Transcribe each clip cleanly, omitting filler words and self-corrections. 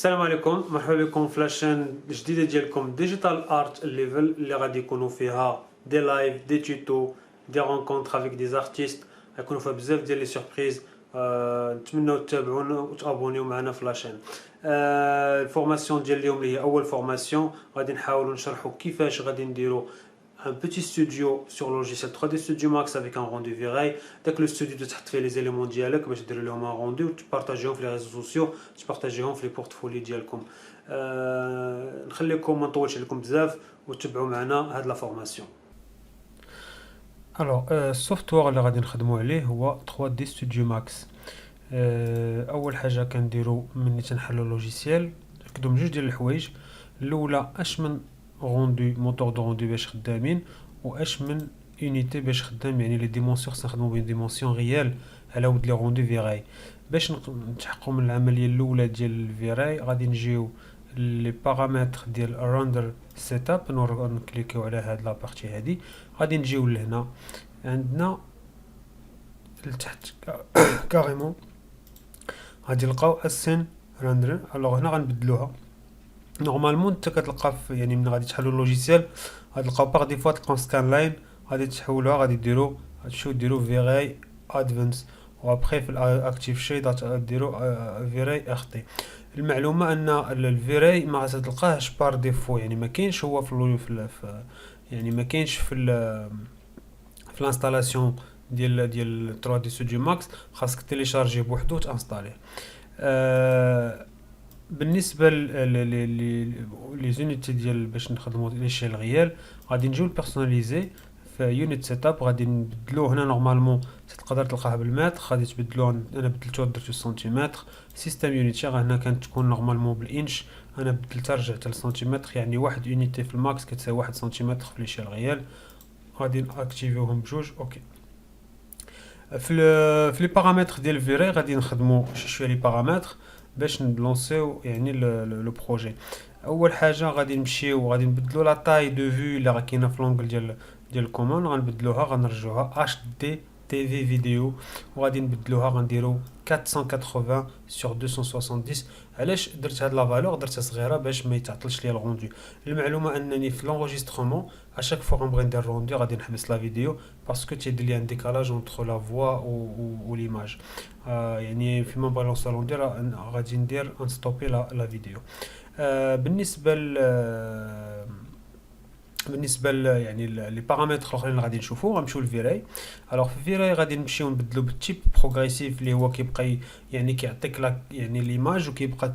السلام عليكم، مرحبا بكم في لاشين جديده ديالكم ديجيتال ارت ليفل اللي غادي يكونوا فيها دي لايف دي توتو دي رونكونتر افيك دي زارتيست. غيكونوا فيها بزاف ديال لي سوربريز. نتمنوا تتابعونا وتابونيو معنا في لاشين. الفورماسيون ديال اليوم اللي هي اول فورماسيون غادي نحاولوا نشرحوا كيفاش غادي نديروا un petit studio sur le logiciel 3D Studio Max avec un rendu V-Ray. Dès que le studio تحط فيه les éléments ديالك باش دير لهم un rendu وتبارطاجيهم في les réseaux sociaux, تبارطاجيهم في les portfolios ديالكم. نخليكم ما نطولش عليكم بزاف وتبعوا معنا هاد لا فورماسيون. الوغ السوفت وير اللي غادي نخدموا عليه هو 3D Studio Max. اول حاجه كنديروا ملي تنحلوا اللوجيسيال نركدوا من جوج ديال الحوايج. الاولى اش من روندو موتور دو روندو باش خدامين واش من يونيتي باش خدام، يعني لي ديمونسيون خصنا نخدموا بين ديمونسيون ريال على ود لي روندو فيراي. باش نتحققوا من العمليه الاولى ديال الفيراي غادي نجيو لي بارامتر ديال الرندر سيت اب، نكليكيو على هاد لا بارتي هادي، غادي نجيو لهنا عندنا لتحت كاريمون غادي نلقاو اسين رندر. الوغ هنا غنبدلوها. نورمالمون انت كتلقى يعني من غادي تحلوا اللوجيسيال غادي تلقاو باغ ديفوا تلقاو سكان لاين، غادي تحولوها غادي ديروا غتمشيو ديروا فيراي ادفانس وابخي في الاكتيف شيد ديروا فيراي ار تي. المعلومه ان الفيراي ما غتلقاهش بار ديفو، يعني ما كاينش هو في يعني ما كاينش في الانستالاسيون ديال 3 دي ستوديو ماكس، خاصك تيليشارجيه بوحدو وتانستاليه. بالنسبه لي زونيتي ديال باش نخدموا لي شيل ريال غادي نجيو بيرسوناليزي في يونيت سيت اب، غادي نبدلوه هنا. نورمالمون تقدر تلقاها بالمتر، غادي تبدلوه انا بدلتوها درتو سنتيمتر. سيستم يونيتي هنا كانت تكون نورمالمون بالانش، انا بدلتها رجعت للسنتيمتر، يعني واحد يونيتي في الماكس كتساوي 1 سنتيمتر في لي شيل ريال. غادي ناكتيفيوهم بجوج. اوكي. في لي بارامتر ديال الفيراي غادي نخدموا شويه لي بارامتر باش نلونسيو يعني لو بروجي. اول حاجه غادي نمشيو غادي نبدلوا لا تاي دو فيو اللي راه كاينه في لونغل ديال الكومون، غنبدلوها غنرجعوها اتش دي تي في فيديو، وغادي نبدلوها غنديروا 480 sur 270. علاش درت هاد لا فالور؟ درتها صغيره باش ما يتعطلش ليا الروندو. المعلومه انني في لونجسترومون اشاك فوا غنبغي ندير روندو غادي نحبس لا فيديو باسكو تيدير لي ان ديكالاج اونتر لا فوا و ليماج. يعني فيما نبغي نوصل روندو غادي ندير انستوبي لا فيديو. بالنسبه يعني لي بارامتر الاخرين اللي غادي نشوفوا غنمشيو للفيراي. الوغ في الفيراي غادي نمشيو نبدلو بالتيب بروغريسيف اللي هو كيبقى يعني كيعطيك يعني ليماج وكيبقى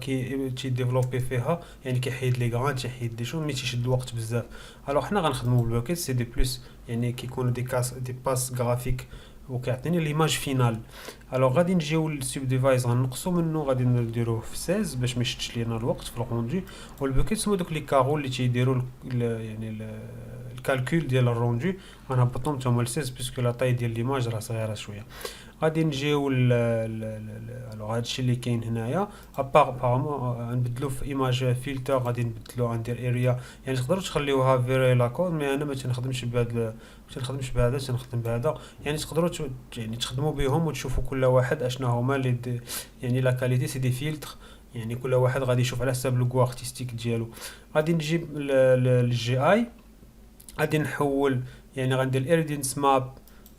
تيديفلوبي فيها، يعني كيحيد لي غران تيحيد دي شون مي تيشد الوقت بزاف. الوغ حنا غنخدموا بالبوكيت سي دي بلس، يعني كيكونوا دي باس غرافيك وكيعطيني ليماج فينال. الوغ غادي نجيو للسوب ديفايس غنقصوا منه غادي نديروه في 16 باش ما يشدش لينا الوقت في الروندو. والبوكيت هما دوك لي كارو اللي تيديروا يعني الكالكول ديال الروندو غنهبطهم حتى هما ل 16 باسكو لا طاي ديال ليماج راه صغيره شويه. غادي نجيو الوغ هادشي اللي كاين هنايا ابارامون نبدلو في ايماج فلتر، غادي نبدلو ندير اريا، يعني تقدروا تخليوها فيري لاكود مي انا ما تنخدمش بهذا تنخدم بهذا. يعني تقدروا يعني تخدموا بهم وتشوفوا كل واحد اشنا هما اللي يعني لا كاليتي سي دي فلتر، يعني كل واحد غادي يشوف على حساب لو ارتستيك ديالو. غادي نجيب الجي اي، غادي نحول يعني غندير الايريدينس ماب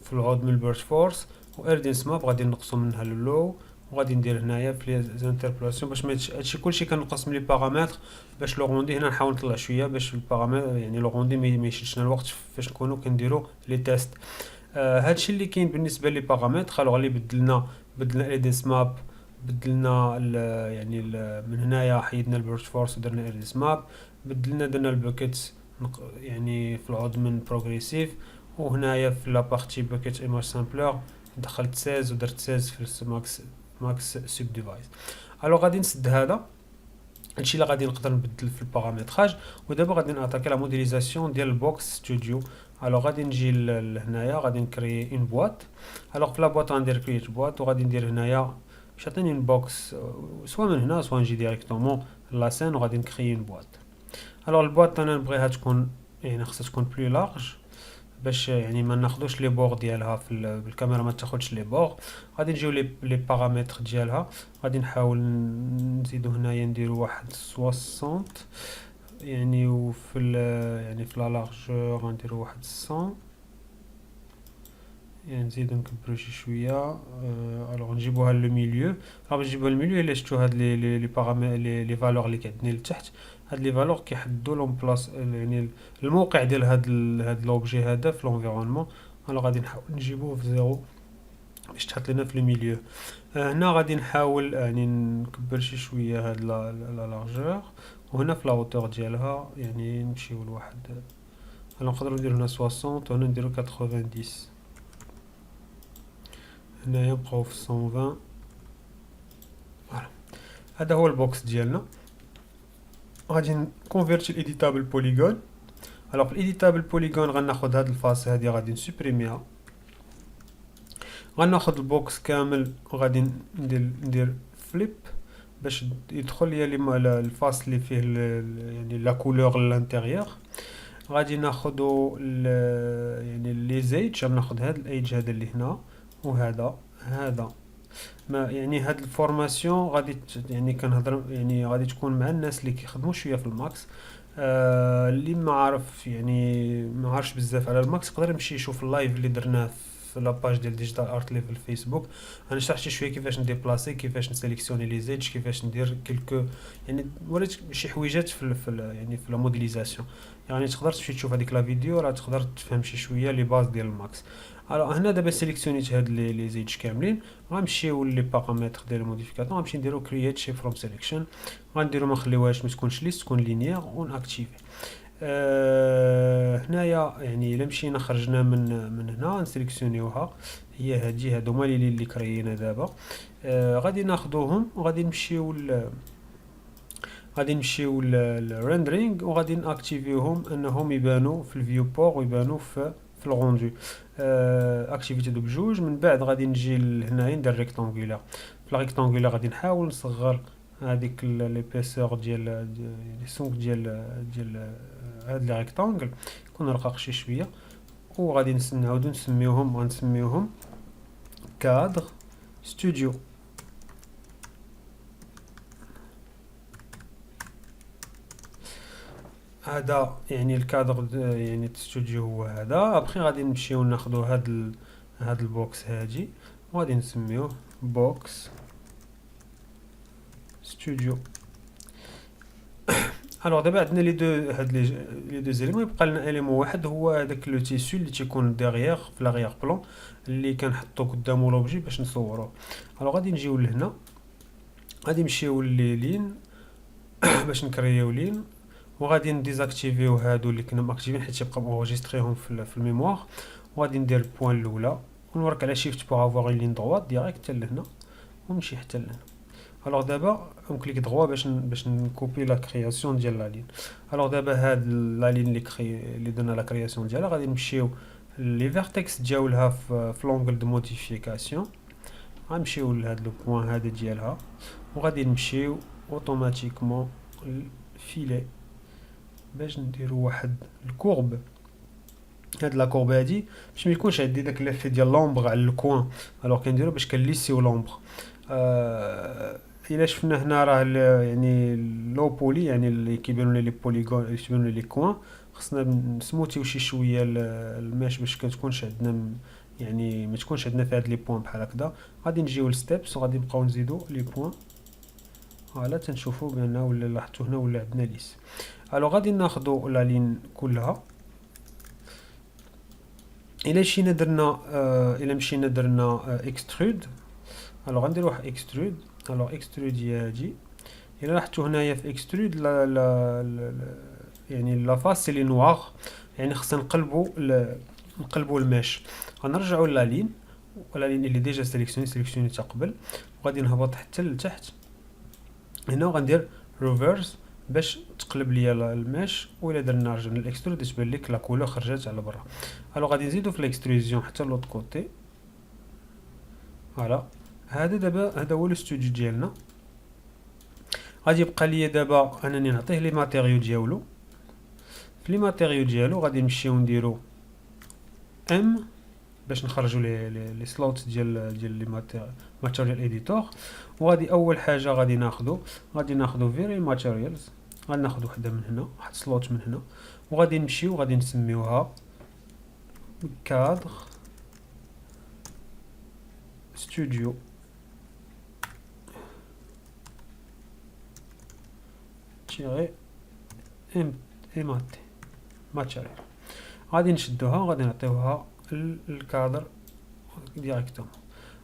في العود من البيرش فورس، وايريدينس ماب غادي نقصوا منها اللو، وغادي ندير هنايا في لي انتربولاسيون باش ما هادشي كلشي كنقص من لي بارامتر باش لو روندي. هنا نحاول نطلع شويه باش البارامتر يعني لو روندي ما يشدش لنا الوقت فاش نكونوا كنديروا لي تيست. هادشي اللي كاين بالنسبه لي بارامتر. خلو اللي بدلنا ايريدينس ماب، بدلنا يعني من هنايا حيدنا البيرش فورس ودرنا ايريدينس ماب، بدلنا درنا البوكيت يعني في العود من بروغريسيف، وهنايا في لا بارتي بوكيت ايماج سامبلر دخلت 16 ودرت 16 في ماكس سوب ديفايس. الو غادي نسد هذا هادشي اللي غادي نقدر نبدل في البارامتراج. ودابا غادي ناتاكي لا موديليزاسيون ديال البوكس ستوديو. الو غادي نجي لهنايا غادي نكري اون بواط. الو في لا بواط غندير كرييت بواط، وغادي ندير هنايا باش يعطيني اون بوكس سوا من هنا سوا نجي ديريكتومون لا سين وغادي نكري اون بواط. الو البواط انا نبغيها تكون يعني خصها تكون بلو لارج. باش يعني ما ناخدوش لي بور ديالها بالكاميرا، ما تاخدش لي بور. غادي نجيو لي بارامتر ديالها، غادي نحاول نزيدو هنايا نديرو واحد 60 يعني، وفي يعني في لا لارجور غنديرو واحد 100 يعني، نزيدو نكبرو شي شويه. الوغ نجيبوها لو ميليو. باش نجيبوها للميليو الا شفتو هاد لي بارامتر لي فالور اللي كيعطيني لتحت، هاد لي فالور كيحددوا لون بلاص يعني الموقع ديال هاد لوبجي هذا في لونفيرونمون. الوغ غادي نحاول نجيبوه في زيرو باش تحط لنا في الميليو. هنا غادي نحاول يعني نكبر شي شويه هاد لا لارجور، وهنا في لا هوتور ديالها يعني نمشيو لواحد. نقدروا نديرو هنا 60 وهنا نديرو 90. هنايا نبقاو في 120. فوالا، هذا هو البوكس ديالنا. غادي نكونفيرتي الايديتابل بوليغون. الوغ في الايديتابل بوليغون غناخد هاد الفاس هادي غادي نسوبريميها، غناخد البوكس كامل وغادي ندير فليب باش يدخل ليا الفاس اللي فيه يعني لا كولور لانتيريور. غادي ناخدو يعني لي زيج، غناخد هاد الايدج هذا اللي هنا وهذا. ما يعني هاد الفورماسيون غادي يعني كنهضر يعني غادي تكون مع الناس اللي كيخدموا شويه في الماكس. اللي ما عارف يعني ما عارفش بزاف على الماكس يقدر يمشي يشوف اللايف اللي درناه في لاباج ديال ديجيتال ارت لي في الفيسبوك. انا شرحت شي شويه كيفاش نديبلاسي، كيفاش نسيليكسيوني لي زيج، كيفاش ندير كلكو يعني، وريت شي حويجات يعني في لا موديليزاسيون. يعني تقدر تمشي تشوف هذيك لا فيديو راه تقدر تفهم شي شويه لي باز ديال الماكس. هنا دابا سيليكسيونيت هاد لي زيج كاملين، غنمشيو لي بارامتر ديال الموديفيكاتور، غنمشي نديرو كرييت شي فروم سيليكشن، غنديرو ما نخليوهاش ما تكونش ليست، تكون لينيير وناكتيفي. هنايا يعني الا مشينا خرجنا من هنا نسيليكسيونيوها، هي هادو هما اللي كريينا دابا. غادي ناخذوهم وغادي نمشيو غادي نمشيو للريندرينغ وغادي ناكتيفيوهم انهم يبانوا في الفيو بور ويبانوا في الغوندو. اكتيفيتي دو بجوج. من بعد غادي نجي لهنايا ندير ريكتانغولار. في الريكتانغولار غادي نحاول نصغر هذيك ليبيسور ديال لي سونك ديال هاد لي ريكتانغل يكون رقاق شي شويه. وغادي نعاودو نسميوهم، غنسميوهم كادر ستوديو. هذا يعني الكادر يعني الاستوديو هو هذا. ابخي غادي نمشيو ناخذوا هاد البوكس هادي وغادي نسميوه بوكس ستوديو. الوغ دابا عندنا لي دو هاد لي دو زيليمون، يبقى لنا اليمون واحد هو هذاك لو تيسو اللي تيكون ديغيغ في لاغيغ بلون اللي كنحطو قدامو لوبجي باش نصوروه. الوغ غادي نجيو لهنا، غادي نمشيو لي لين باش نكريو لين، وغادي نديزاكتيفيو هادو اللي كنا ماكتيفين حيت يبقى مونجستريهم في الميموار. وغادي ندير البوان الاولى ونورك على شيفت بوغ افوار اون لين دروات ديريكت حتى لهنا ونمشي حتى لهنا. الوغ دابا نكليك دروا باش نكوبي لا كرياسيون ديال لا لين. الوغ دابا هاد لا لين اللي درنا لا كرياسيون ديالها غادي نمشيو لي فيرتكس ديالها في لونغل دو موديفيكاسيون. غنمشيو لهاد لو بوان هذا ديالها وغادي نمشيو اوتوماتيكمون الفيلي باش نديرو واحد الكورب. هاد لا كورب هادي باش ما يكونش عندي داك لافي ديال لومبر على الكوان، الوغ كنديرو باش كنليسيو لومبر. الا شفنا هنا راه يعني لو بولي يعني اللي كيبانوا لي بوليغون اللي كيبانوا لي كوان، خصنا نسموتيو شي شويه الماش باش كتكونش عندنا يعني ما تكونش عندنا في هاد لي بوين بحال هكذا. غادي نجيو لستيبس وغادي نبقاو نزيدو لي بوين. فوالا تنشوفوا بان ولا لاحظتوا هنا ولا عندنا ليس. الو غادي ناخذوا لا لين كلها. الا مشينا درنا اكسترود. الو غندير واحد اكسترود. الو اكسترود هي هادي. الا لاحظتوا هنايا في اكسترود يعني لا فاس لي نوار، يعني خصنا نقلبوا الماش. غنرجعوا لا لين اللي ديجا سيليكسيوني تا قبل، وغادي نهبط حتى لتحت هنا وغندير ريفيرس باش تقلب ليا الماش. وإلا درنا رجعنا للاكسترود تبان لك لا كولور خرجت على برا. الو غادي نزيدو في الاكستروزيون حتى لوط كوتي. فوالا هذا دابا هذا هو الاستوديو ديالنا. غادي يبقى ليا دابا انني نعطيه لي ماتيريو ديالو. في لي ماتيريو ديالو غادي نمشيو نديرو ام باش نخرجوا لي سلوت ديال لي ماتيريال اديتور. وغادي اول حاجه غادي ناخذوا فيري ماتيريالز، غادي ناخذ وحده من هنا، واحد سلوت من هنا، وغادي نمشيو غادي نسميوها كادر ستوديو تيغي ام اماتي ماتيريال. غادي نشدوها غادي نعطيوها الكادر ديريكتومون.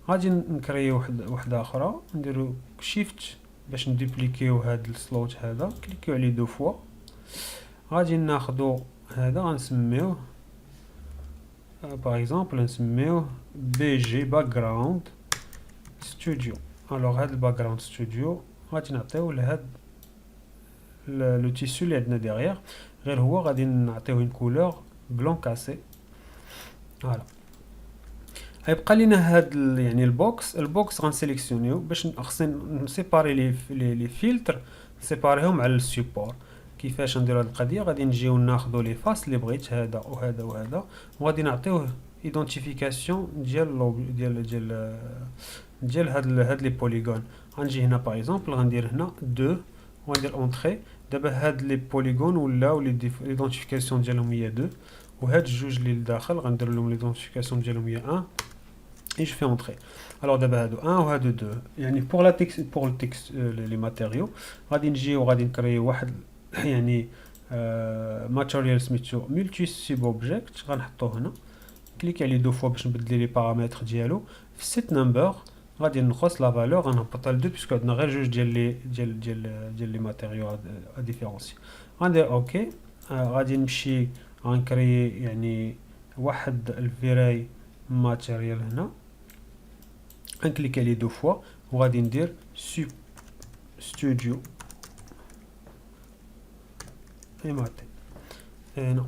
غادي نكريو وحده اخرى، نديرو شيفت باش ندوبليكيو هاد السلوت هذا، كليكيو عليه دو فوا. غادي ناخدو هذا غنسميوه باغ اكزومبل نسميوه بي جي باك جراوند ستوديو. الوغ هاد الباك جراوند ستوديو غادي نعطيو لهاد لو تيسو اللي عندنا ديغيغ، غير هو غادي نعطيوه اون كولور بلون كاسي. فوالا غيبقى لينا هاد يعني البوكس غنسيليكسيونيو باش خصني نسيباري لي فلتر، نسيباريهم على السيبور. كيفاش نديرو هاد القضيه؟ غادي نجيو ناخذوا لي فاس اللي بغيت، هذا وهذا وهذا، وغادي نعطيوه ايدونتيفيكاسيون ديال هاد لي بوليغون. غنجي هنا باغ اكزومبل غندير هنا 2 وغندير اونطري. دابا هاد لي بوليغون ولاو ليدونتيفيكاسيون ديالهم هي 2، وهاد الجوج اللي لداخل غندير لهم ليدونتيفيكاسيون ديالهم هي 1 et je fais entrer. Alors d'abord 1 ou 2. يعني pour le texte les matériaux غادي نجي وغادي نكري واحد يعني ماتيريال سميتو ملتي سيب اوبجيكت، غنحطوه هنا، كليكي عليه دو فوا باش نبدل لي بارامتر ديالو. في السيت نمبر غادي نقص لا فالور غنهبطها ل 2 باسكو عندنا غير جوج ديال لي ماتيريو ديفيرونسي. غندير اوكي. غادي نمشي غنكري يعني واحد الفيراي ماتيريال هنا، غنكليك عليه دو فوا وغادي ندير ستوديو ايماتي هنا.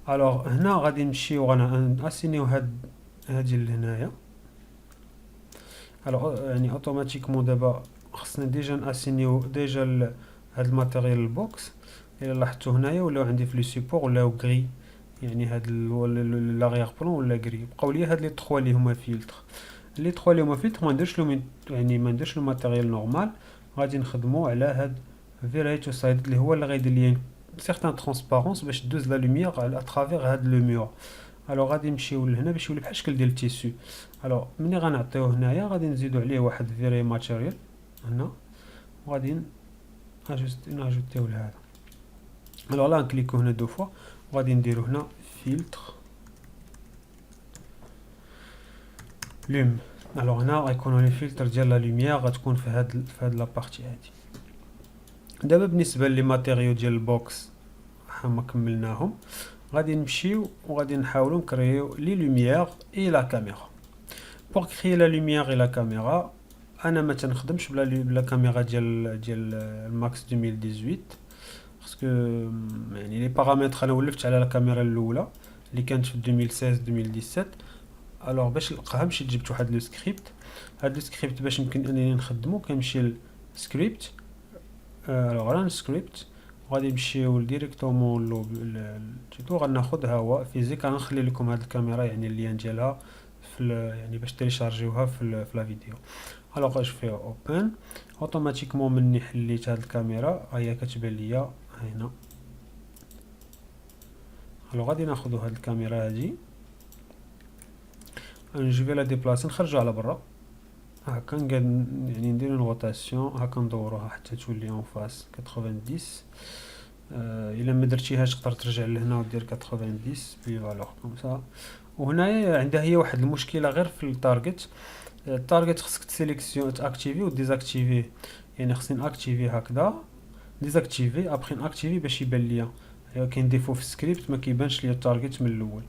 الوغ هنا غادي نمشيو غناسينيو هادي لهنايا. الوغ يعني اوتوماتيكمون دابا خصنا ديجا ناسينيو ديجا هاد الماتيريال البوكس. الا لاحظتو هنايا ولاو عندي في لي سيبور ولاو غري، يعني هاد لاغيغ بلون ولا غري. بقاو لي هاد لي 3 اللي هما فيلتر، لي 3 اللي هما فيلتر ما نديرش لهم يعني ما نديرش الماتيريال نورمال، غادي نخدمو على هاد فيرايتو سايد اللي هو اللي غيدير لي سيغتان ترونسبارونس باش دوز لا لوميير على اترافير هاد لو مور. الوغ غادي نمشيو لهنا باش يولي بحال الشكل ديال التيسو. الوغ ملي غنعطيوه هنايا غادي نزيدو عليه واحد فيراي ماتيريال هنا، وغادي ناجوتيو لهذا. الوغ لا نكليكو هنا دو فوا وغادي نديرو هنا فيلتر لوم. الوغ هنا غيكونوا لي فلتر ديال لا لوميير غتكون في هاد لا بارتي هادي. دابا بالنسبه لي ماتيريو ديال البوكس ما كملناهم، غادي نمشيو وغادي نحاولوا نكريو لي لوميير اي لا كاميرا. بور كريي لا لوميير اي لا كاميرا انا ما تنخدمش بلا كاميرا ديال الماكس 2018 باسكو يعني لي بارامتر انا ولفت على لا كاميرا الاولى اللي كانت في 2016 2017. الوغ باش نلقاها مشيت جبت واحد لو سكريبت. هاد لو سكريبت باش يمكن انني نخدمو كنمشي للسكريبت. الوغ ران سكريبت وغادي نمشيو ديريكتومون لو غناخذ هوا فيزيك. غنخلي لكم هاد الكاميرا يعني اللين ديالها في يعني باش تيليشارجيوها في لا فيديو. الوغ اش في اوبن اوتوماتيكمون مني حليت هاد الكاميرا هي كتبان ليا هنا. الوغ غادي ناخذ هاد الكاميرا هادي نجي لا ديبلاسي نخرجوا على برا هكا، نقاد يعني ندير اون روتاسيون هكا ندوروها حتى تولي اون فاس 90. الا ما درتيهاش تقدر ترجع لهنا ودير 90 بي فالور كوم سا. وهنايا عندها هي واحد المشكله غير في التارجت. التارجت خصك تسيليكسيون تاكتيفي وديزاكتيفي، يعني خصني ناكتيفي هكذا ديزاكتيفي ابخي ناكتيفي باش يبان ليا. كاين ديفو في السكريبت ما كيبانش ليا التارجت من الاول.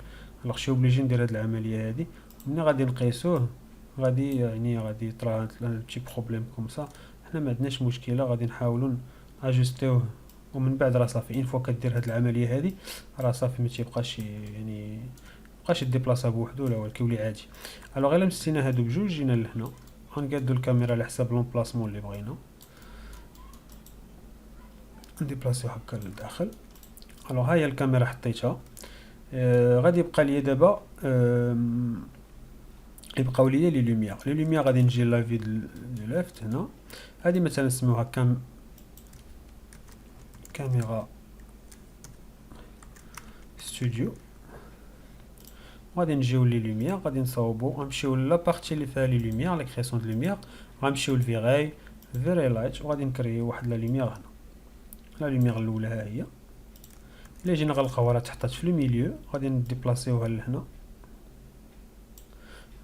الوغ شي اوبليجي ندير هاد العمليه هادي. ملي غادي نقيسوه غادي يعني غادي يطرا هاد البتي بروبليم كوم سا. حنا ما عندناش مشكله، غادي نحاولوا اجوستيوه ومن بعد راه صافي. اين فوا كدير هاد العمليه هادي راه صافي ما تيبقاش يعني مابقاش يديبلاصا بوحدو ولا هو كيولي عادي. الوغ الا مسينا هادو بجوج جينا لهنا غنقادو الكاميرا على حساب لومبلاسمون اللي بغينا نديبلاسيو هكا للداخل. الوغ ها هي الكاميرا حطيتها. غادي يبقى لي دابا يبقاو لي لي لوميير غادي نجي لافي دو ليفت هنا. هادي مثلا نسميوها كاميرا ستوديو. غادي نجيو لي لوميير غادي نصاوبو غنمشيو لا بارتي اللي فيها لي لوميير لا كرياسيون دو لوميير، غنمشيو لفيراي لايت وغادي نكريو واحد لا لوميير هنا. لا لوميير الاولى ها هي، الا جينا غنلقاوها راه تحطات في الميليو غادي نديبلاسيوها لهنا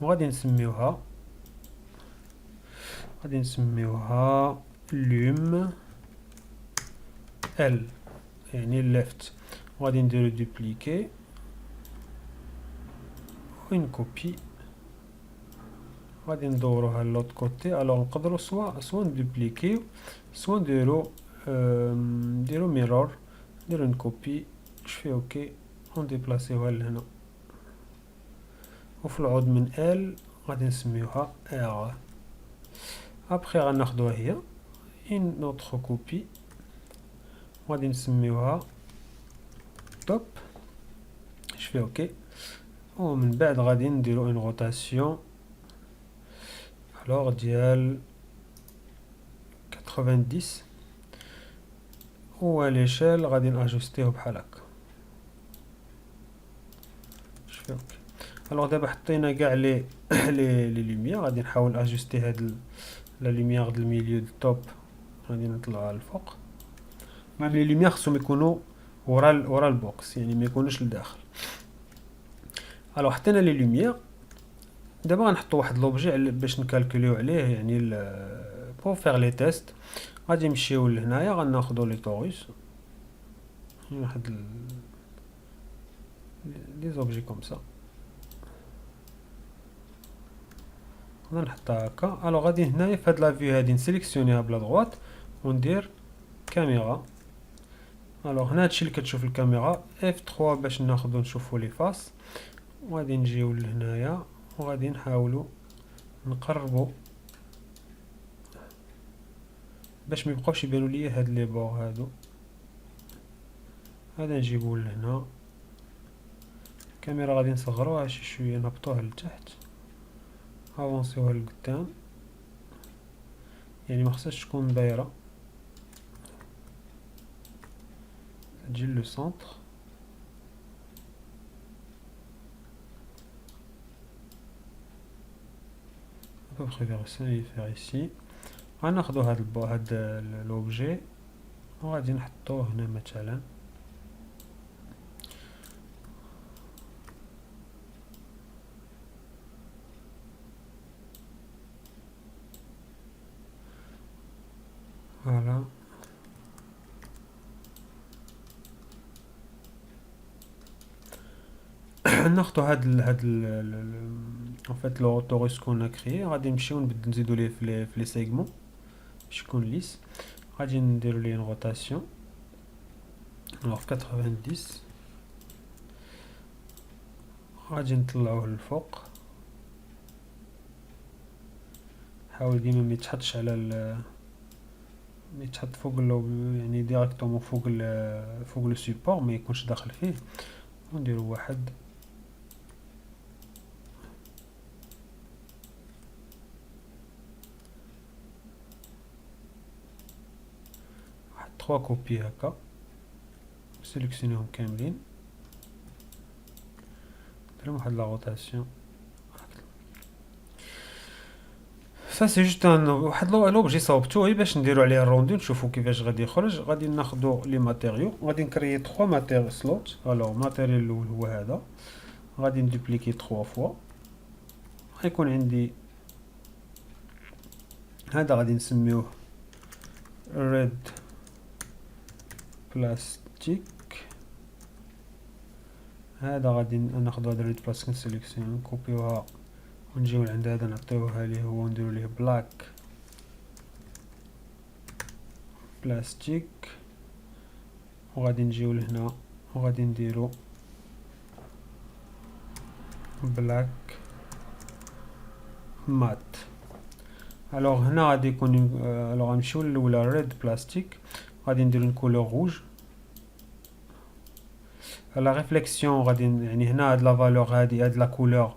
وغادي نسميوها لوم ال يعني ليفت. وغادي نديرو دوبليكي وين كوبي غادي ندوروها لوط كوتي. الوغ نقدروا سوا ندوبليكيو سوا نديرو ميرور، نديرو نكوبي فيه اوكي ونديبلاسيوها لهنا. وفي العود من ال غادي نسميوها ار. ابخي غناخدوها هي ان نوتخ كوبي غادي نسميوها توب فيه اوكي. ومن بعد غادي نديرو ان روتاسيون الوغ ديال 90 و ليشيل غادي ناجوستيه بحال هكا شوفي اوكي. الوغ دابا حطينا كاع لي لوميير غادي نحاول اجوستي هاد لا لوميير د الميليو د التوب غادي نطلعوها الفوق. مام لي لوميير خصهم يكونوا ورا البوكس يعني ما يكونوش لداخل. الوغ حطينا لي لوميير دابا غنحطو واحد لوبجي باش نكالكوليو عليه يعني بور فيغ لي تيست. غادي نمشيو لهنايا غناخدو لي طوريس واحد لي زوبجي كوم سا غنحطها هكا. الوغ غادي هنايا في هاد لا فيو هادي نسيليكسيونيها بلا دغوات وندير كاميرا. الوغ هنا هادشي اللي كتشوف الكاميرا F3 باش ناخدو نشوفو لي فاس. وغادي نجيو لهنايا وغادي نحاولو نقربو باش ما يبقاوش يبانو ليا هاد لي بور هادو. هذا نجيبو لهنا الكاميرا غادي نصغروها شي شويه نهبطوها لتحت افونسيوها لقدام يعني ما خصهاش تكون دايره تجي لو سونتر. à peu près vers ça et faire ici. غناخدو هاد لوبجي وغادي نحطوه هنا مثلا فوالا. ناخدو هاد en fait لو طوريس كنا كريي غادي نمشيو نزيدو ليه في لي سيغمون باش يكون ليس. غادي نديرو ليه روتاسيون الوغ 90 غادي نطلعوه للفوق. حاول ديما ما يتحطش على يتحط فوق يعني ديريكتومون فوق لو سيبور ما يكونش داخل فيه. ونديرو واحد 3 كوبي هكا سيليكسيونيهم كاملين نديرلهم واحد لا روتاسيون. سا سي جوست واحد لوبجي صاوبتو غير باش نديرو عليه الروندو نشوفو كيفاش غادي يخرج. غادي ناخدو لي ماتيريو غادي نكريي 3 ماتيريو سلوت. الوغ الماتيريال الاول هو هذا غادي ندوبليكي 3 فوا غيكون عندي هذا غادي نسميوه ريد بلاستيك. هذا غادي ناخدو هذا ريد بلاستيك نسيليكسيون نكوبيوها ونجيو لعند هذا نعطيوها ليه هو ونديرو ليه بلاك بلاستيك. وغادي نجيو لهنا وغادي نديرو بلاك مات. الوغ هنا غادي يكون الوغ غنمشيو للولا ريد بلاستيك غادي نديرو كولور روج. لا ريفليكسيون غادي يعني هنا هاد لا فالور هادي هاد لا كولور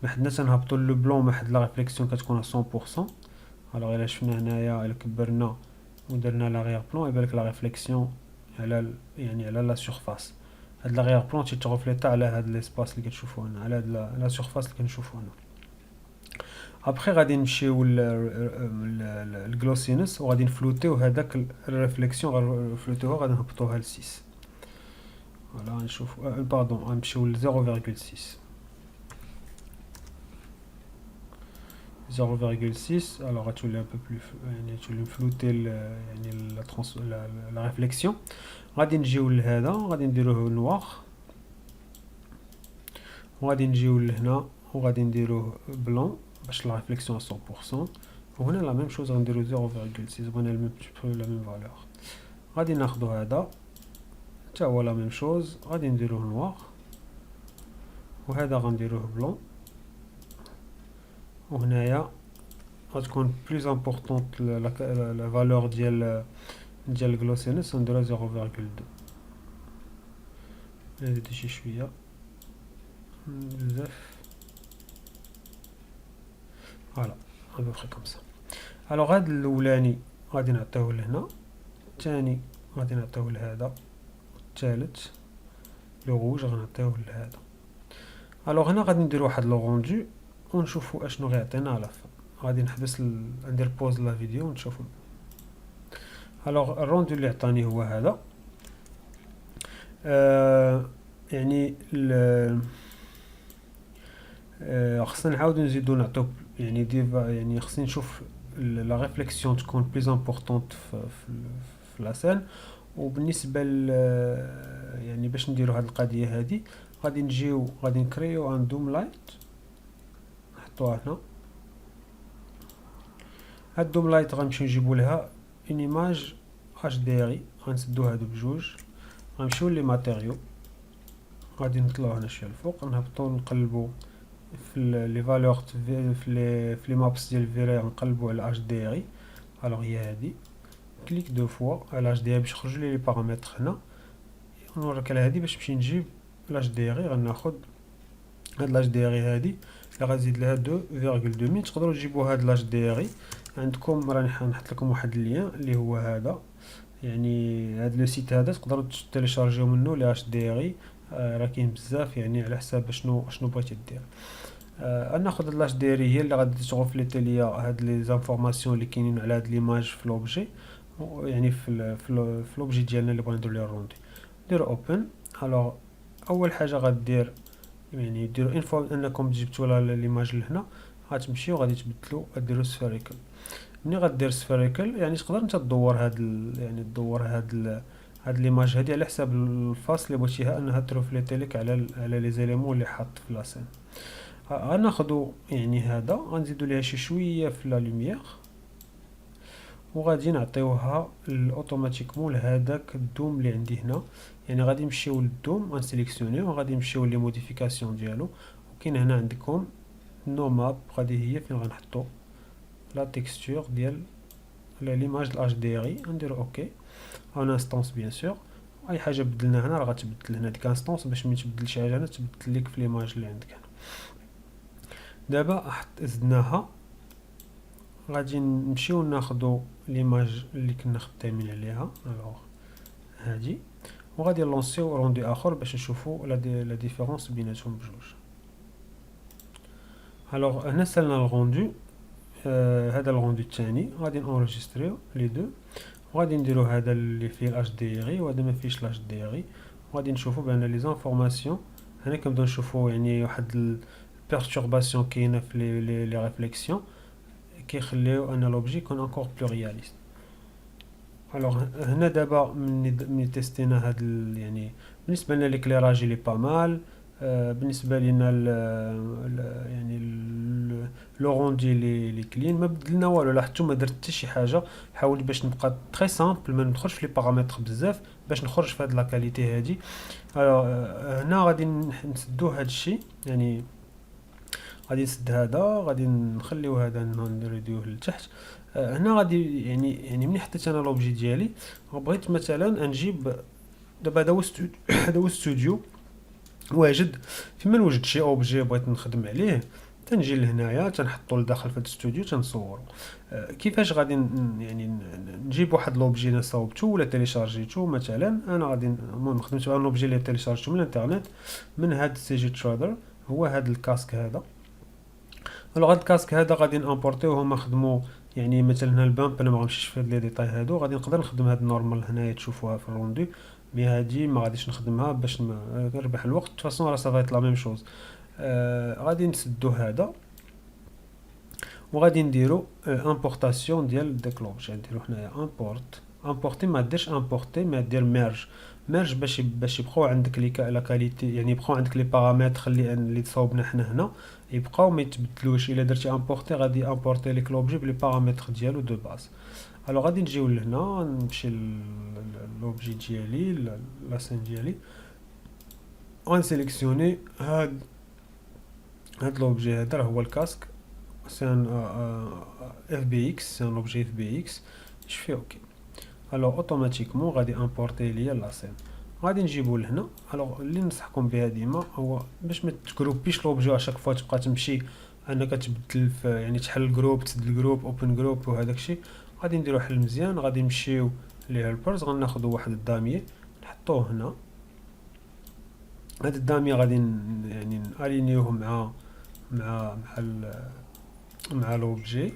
ما حدنا تنهبطو لو بلون ما حد لا ريفليكسيون كتكون 100%. الوغ الا شفنا هنايا الا كبرنا ودرنا لاغيغ بلون يبانلك لا ريفليكسيون على يعني على لا سيرفاس. هاد لاغيغ بلون تيتغوفليطا على هاد ليسباس اللي كتشوفو هنا على هاد لا سيرفاس اللي كنشوفو هنا. ابخي غادي نمشيو للجلوسينس وغادي نفلوتيو هذاك الريفليكسيون غنفلوتيوها غادي نهبطوها ل 6. فوالا نشوف باردون غنمشيو ل 0.6. 0.6 alors غتولي ان بو بلو يعني تولي مفلوتي يعني لا ريفليكسيون. غادي نجيو لهذا غادي نديروه نوار وغادي نجيو لهنا وغادي نديروه بلون باش لا ريفليكسيون 100%. وهنا لا ميم شوز غنديرو 0.6 بغينا لا ميم فالور. غادي ناخدو هذا حتى هو لا ميم شوز غادي نديروه نوار وهذا غنديروه بلون. وهنايا غتكون بلوز امبورطونط لا فالور ديال الجلوسينس نديروها 0.2. نزيدو شي شويه بزاف فوالا ابوبخي كوم سا. الوغ هاد الاولاني غادي نعطيوه لهنا الثاني غادي نعطيوه لهذا الثالث لو روج غنعطيوه لهذا. الوغ هنا غادي نديرو واحد لو روندو ونشوفو اشنو غيعطينا على الفا. غادي نحبس ندير بوز لا فيديو ونشوفو. الوغ الروندو اللي عطاني هو هذا. يعني خصنا نعاودو نزيدو نعطيو يعني يعني خصني نشوف لا ريفليكسيون تكون بليز امبورطونط في لاسين. وبالنسبه يعني باش نديرو هاد القضيه هادي غادي نجيو غادي نكريو ان دوم لايت نحطوها هنا. هاد دوم لايت غنمشيو نجيبو لها اون ايماج اش دي ار. غنسدو هادو بجوج غنمشيو لي ماتيريو غادي نطلعو هنا شويه الفوق نهبطو نقلبو في لي فالور في لي مابس ديال فيري نقلبو على اش دي ار. الوغ هي هادي كليك دو فوا على اش دي ار باش يخرجوا لي بارامتر هنا. نوريك على هادي باش نمشي نجيب لاش دي ار غناخد هاد لاش دي ار هادي اللي غنزيد لها 2.2. مين تقدروا تجيبوا هاد لاش دي ار عندكم راني نحط لكم واحد اللين اللي هو هذا يعني هاد لو سيت هذا تقدروا تيليشارجيو منه لي اش دي ار. راه كاين بزاف يعني على حساب شنو بغيتي دير. ناخذ هاد لاش دي ار هي اللي غادي تغوفليطي ليا هاد لي زانفورماسيون اللي كاينين على هاد ليماج في لوبجي يعني في لوبجي ديالنا اللي بغينا نديرو ليه الروندي. دير اوبن. الوغ اول حاجه غدير يعني ديروا ان فوا انكم جبتوا ليماج لهنا غتمشيو غادي تبدلوا ديروا سفيريكال. ملي غدير سفيريكال يعني تقدر انت تدور يعني تدور هاد ليماج هادي على حساب الفاس اللي بغيتيها انها تروفليتي لك على لي زيليمون اللي حاط في لاسين. غناخدو يعني هذا غنزيدو ليها شي شويه في لا لوميير وغادي نعطيوها اوتوماتيكمون لهداك الدوم اللي عندي هنا. يعني غادي نمشيو للدوم غنسيليكسيونيو وغادي نمشيو لي موديفيكاسيون ديالو وكاين هنا عندكم نو ماب غادي هي فين غنحطو لا تيكستور ديال ليماج الاش دي ار. نديرو اوكي اون انستانس بيان سور. اي حاجه بدلنا هنا راه غتبدل هنا ديك انستانس باش ملي تبدل شي حاجه هنا تبدل لك في ليماج اللي عندك هنا. دابا زدناها غادي نمشيو ناخدو ليماج اللي كنا خدامين عليها الوغ هادي وغادي نلونسيو روندو اخر باش نشوفو لا ديفيرونس بيناتهم بجوج. الوغ هنا سالنا الروندو هذا الروندو الثاني غادي نونجستريو لي دو وغادي نديرو هذا اللي فيه الاش دي ار وهذا ما فيهش لاش دي ار. وغادي نشوفو بان لي زانفورماسيون هنا كنبداو نشوفو يعني واحد البيرتورباسيون كاينه في لي ريفليكسيون كيخليو ان لوبجي يكون انكور بلو رياليست. الوغ هنا دابا من تيستينا هاد يعني بالنسبه لنا ليكليراج لي با مال. بالنسبه لينا يعني لو روندي لي كلين ما بدلنا والو لا حتى ما درت حتى شي حاجه. حاولت باش نبقى تري سامبل ما ندخلش في لي بارامتر بزاف باش نخرج في هاد لا كاليتي هادي. هنا غادي نسدو هاد الشيء يعني غادي نسد هذا غادي نخليو هذا نريديوه لتحت. هنا غادي يعني ملي حطيت انا لوبجي ديالي بغيت مثلا نجيب دابا هذا هو ستوديو واجد. فيما نوجد شي اوبجي بغيت نخدم عليه، تنجي لهنايا تنحطو لداخل في هاد الاستوديو تنصورو. كيفاش غادي يعني نجيب واحد لوبجي انا صاوبتو ولا تيليشارجيتو. مثلا انا غادي المهم خدمت على لوبجي اللي تيليشارجيتو من الانترنت من هاد سي جي ترادر، هو هاد الكاسك هذا. الوغ هاد الكاسك هذا غادي نامبورتيوه. هما خدموا يعني مثلا هنا البامب، انا ما غنمشيش في هاد لي ديتاي هادو، غادي نقدر نخدم هاد النورمال هنايا تشوفوها في الروندو، مي هادي ما غاديش نخدمها باش نربح الوقت. de toute façon راه صافي لا ميم شوز. غادي نسدو هذا وغادي نديرو امبورطاسيون ديال داك لوبجي. نديرو هنايا امبورت. امبورتي ما ديرش امبورتي، ما دير ميرج. ميرج باش يبقاو عندك لا كاليتي، يعني يبقاو عندك لي بارامتر اللي صاوبنا حنا هنا يبقاو ما يتبدلوش. الا درتي امبورتي غادي امبورتي ليك لوبجي بلي بارامتر ديالو دو باز. الو غادي نجيو لهنا، نمشي لوبجي ديالي لا سين ديالي، غنسيليكسيوني هاد لوبجي هذا راه هو الكاسك. سي ان اف بي اكس، سي ان اوبجي اف بي اكس. je fais اوكي. الوغ اوتوماتيكمون غادي امبورتي ليا لاسين. غادي نجيبو لهنا. الوغ اللي ننصحكم بها ديما هو باش ما تجروبيش لوبجي اشاك فوا تبقى تمشي انك تبدل في يعني تحل جروب تسد الجروب اوبن جروب وهداك الشيء. غادي نديرو حل مزيان. غادي نمشيو لهيلبرز، غناخدو واحد الدامية نحطوه هنا. هاد الدامية غادي يعني نالينيوه مع لوبجي،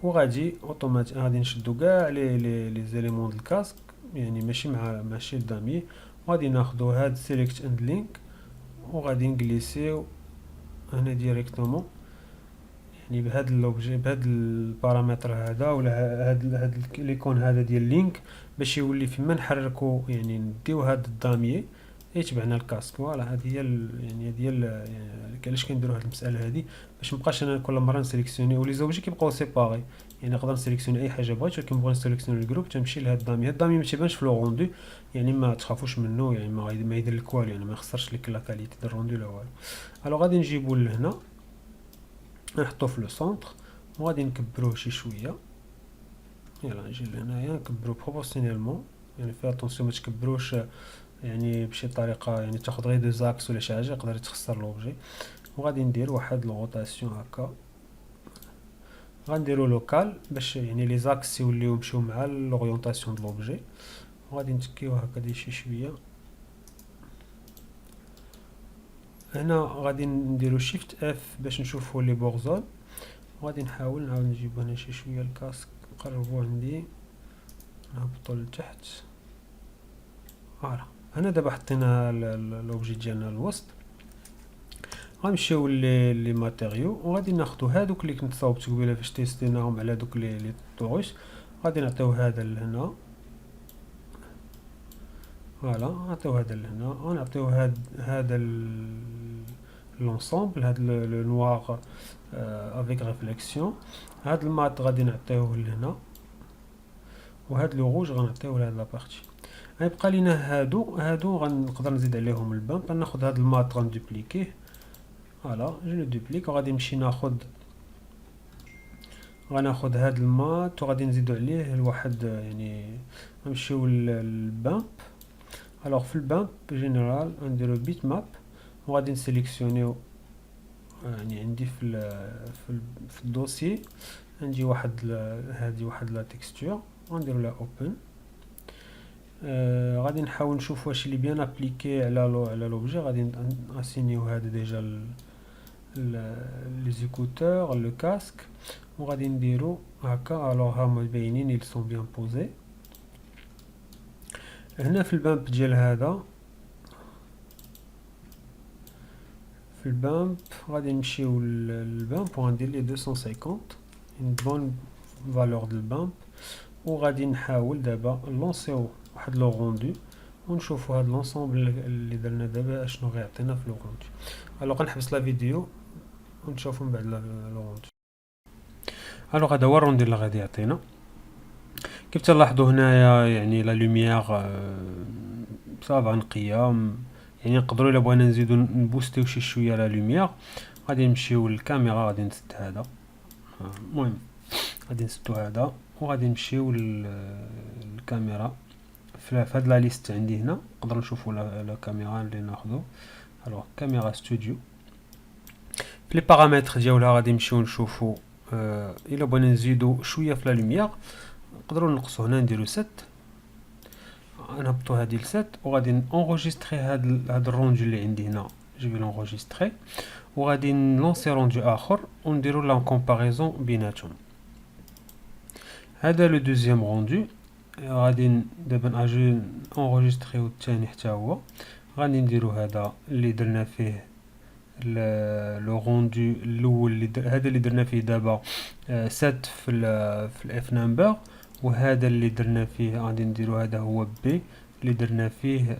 وغادي اوتوماتيك غادي نشدو كاع لي زيليمون ديال الكاسك، يعني ماشي الدامي. وغادي ناخدو هاد سيليكت اند لينك وغادي نجليسيو هنا ديريكتومون، يعني بهاد لوبجي بهاد البارامتر هذا ولا هاد ليكون هذا ديال لينك، باش يولي فيما نحركو يعني نديو هاد الدامي يتبعنا الكاسك. فوالا هذه هي يعني هذه هي يعني علاش كنديروا هذه المساله هذه، باش مبقاش انا كل مره نسيليكسيوني ولي زوبجي كيبقاو سيباري. يعني نقدر نسيليكسيوني اي حاجه بغيت، ولكن بغيت نسيليكسيوني الجروب تنمشي لهاد الدامي. هاد الدامي ما تيبانش في لو روندو، يعني ما تخافوش منه، يعني ما يدير لك والو، يعني ما يخسرش لك لا كاليتي ديال الروندو لا والو. الو غادي نجيبو لهنا نحطو في لو سونتر وغادي نكبروه شي شويه. يلا نجي لهنايا نكبرو بروبورسيونيلمون، يعني في اتونسيون ما تكبروش يعني بشي طريقه يعني تاخد غير دو زاكس ولا شي حاجه يقدر يتخسر لوبجي. وغادي ندير واحد لوغوطاسيون هكا، غنديرو لوكال باش يعني لي زاكس يوليو يمشيو مع لورينتاسيون د لوبجي. وغادي نتكيو هكا دي شي شويه. هنا غادي نديرو شيفت اف باش نشوفو لي بورزون. وغادي نحاول نعاود نجيبو هنا شي شويه الكاسك نقربو عندي، نهبطو لتحت. فوالا هنا دابا حطينا لوبجي ديالنا الوسط. غنمشيو لي ماتيريو وغادي ناخدو هادوك اللي كنت صاوبت قبيله فاش تيستيناهم على دوك لي طوغوس. غادي نعطيو هذا لهنا، فوالا نعطيو هذا لهنا، ونعطيو هذا لونسومبل، هذا لو نوار افيك ريفليكسيون. هذا المات غادي نعطيوه لهنا، وهذا لو روج غنعطيوه لهاد لابارتي. غيبقى لينا هادو غنقدر نزيد عليهم البامب. غناخد هذا المات غندوبليكيه، فوالا جو لو دوبليك. وغادي نمشي غناخد هاد المات وغادي نزيدو عليه الواحد، يعني نمشيو للبامب. الوغ في البامب جينيرال نديرو بيت ماب وغادي نسيليكسيونيو، يعني عندي في الدوسي عندي هادي واحد لا تكستور ونديرو لها اوبن. غادي نحاول نشوف واش اللي بيان ابليكي على لوبجي. غادي ناسينيو هذا ديجا لي زيكوتور لو كاسك وغادي نديرو هكا. الوغ هما باينين ils sont bien posés. هنا في البامب ديال هذا، في البامب غادي نمشيو للبامب وغندير ليه 250 une bonne valeur ديال البامب. وغادي نحاول دابا نلونسيو واحد لو روندو ونشوفو هاد لونسومبل اللي درنا دابا اشنو غيعطينا في لو روندو. الوغ غنحبس لا فيديو ونشوفو من بعد لو روندو. الوغ هذا هو الروندو اللي غادي يعطينا. كيف تلاحظوا هنايا يعني لا لوميير صافا نقيه، يعني نقدروا الا بغينا نزيدو نبوستيو شي شويه لا لوميير. غادي نمشيو للكاميرا، غادي نسد هذا، المهم غادي نسدو هذا وغادي نمشيو للكاميرا. في هاد لا ليست عندي هنا نقدروا نشوفوا لا كاميرا اللي ناخذو. الوغ كاميرا ستوديو. في لي بارامتر ديالها غادي نمشيو نشوفو الا بغينا نزيدو شويه في لا لوميير نقدروا نقصو هنا نديرو 7 نهبطو هادي ل 7 وغادي انغوجيستري هاد الروندو اللي عندي هنا جو في لونغوجيستري وغادي نلونسي روندو اخر ونديرو لا كومباريزون بيناتهم. هذا لو دوزيام روندو غادي دابا ناجي انغوجيستريو الثاني حتى هو غادي نديرو هذا اللي درنا فيه لو روندو الاول هذا اللي درنا فيه دابا 7 في الاف نمبر وهذا اللي درنا فيه غادي نديرو هذا هو بي اللي درنا فيه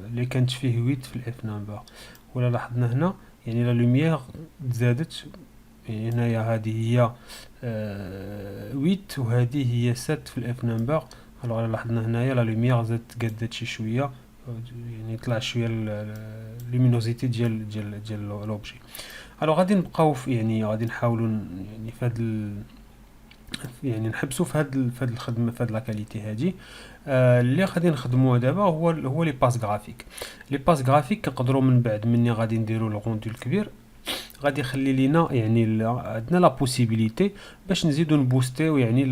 اللي كانت فيه 8 في الاف نمبر. ولا لاحظنا هنا يعني لا لوميير تزادت يعني هنايا هذه هي 8 وهذه هي 7 في الاف نمبر. الوغ لاحظنا هنايا لا لوميير زادت قدات شي شويه يعني طلع شويه اللومينوزيتي ديال لوبجي. الوغ غادي نبقاو يعني غادي نحاولوا يعني في هذا يعني نحبسوا في هذا الخدمه في هذه لا كاليتي هذه. اللي غادي نخدموه دابا هو لي باس غرافيك. لي باس غرافيك كنقدروا من بعد مني غادي نديروا الغوندو الكبير غادي يخلي لينا يعني عندنا لا بوسيبيليتي باش نزيدو نبوستيو يعني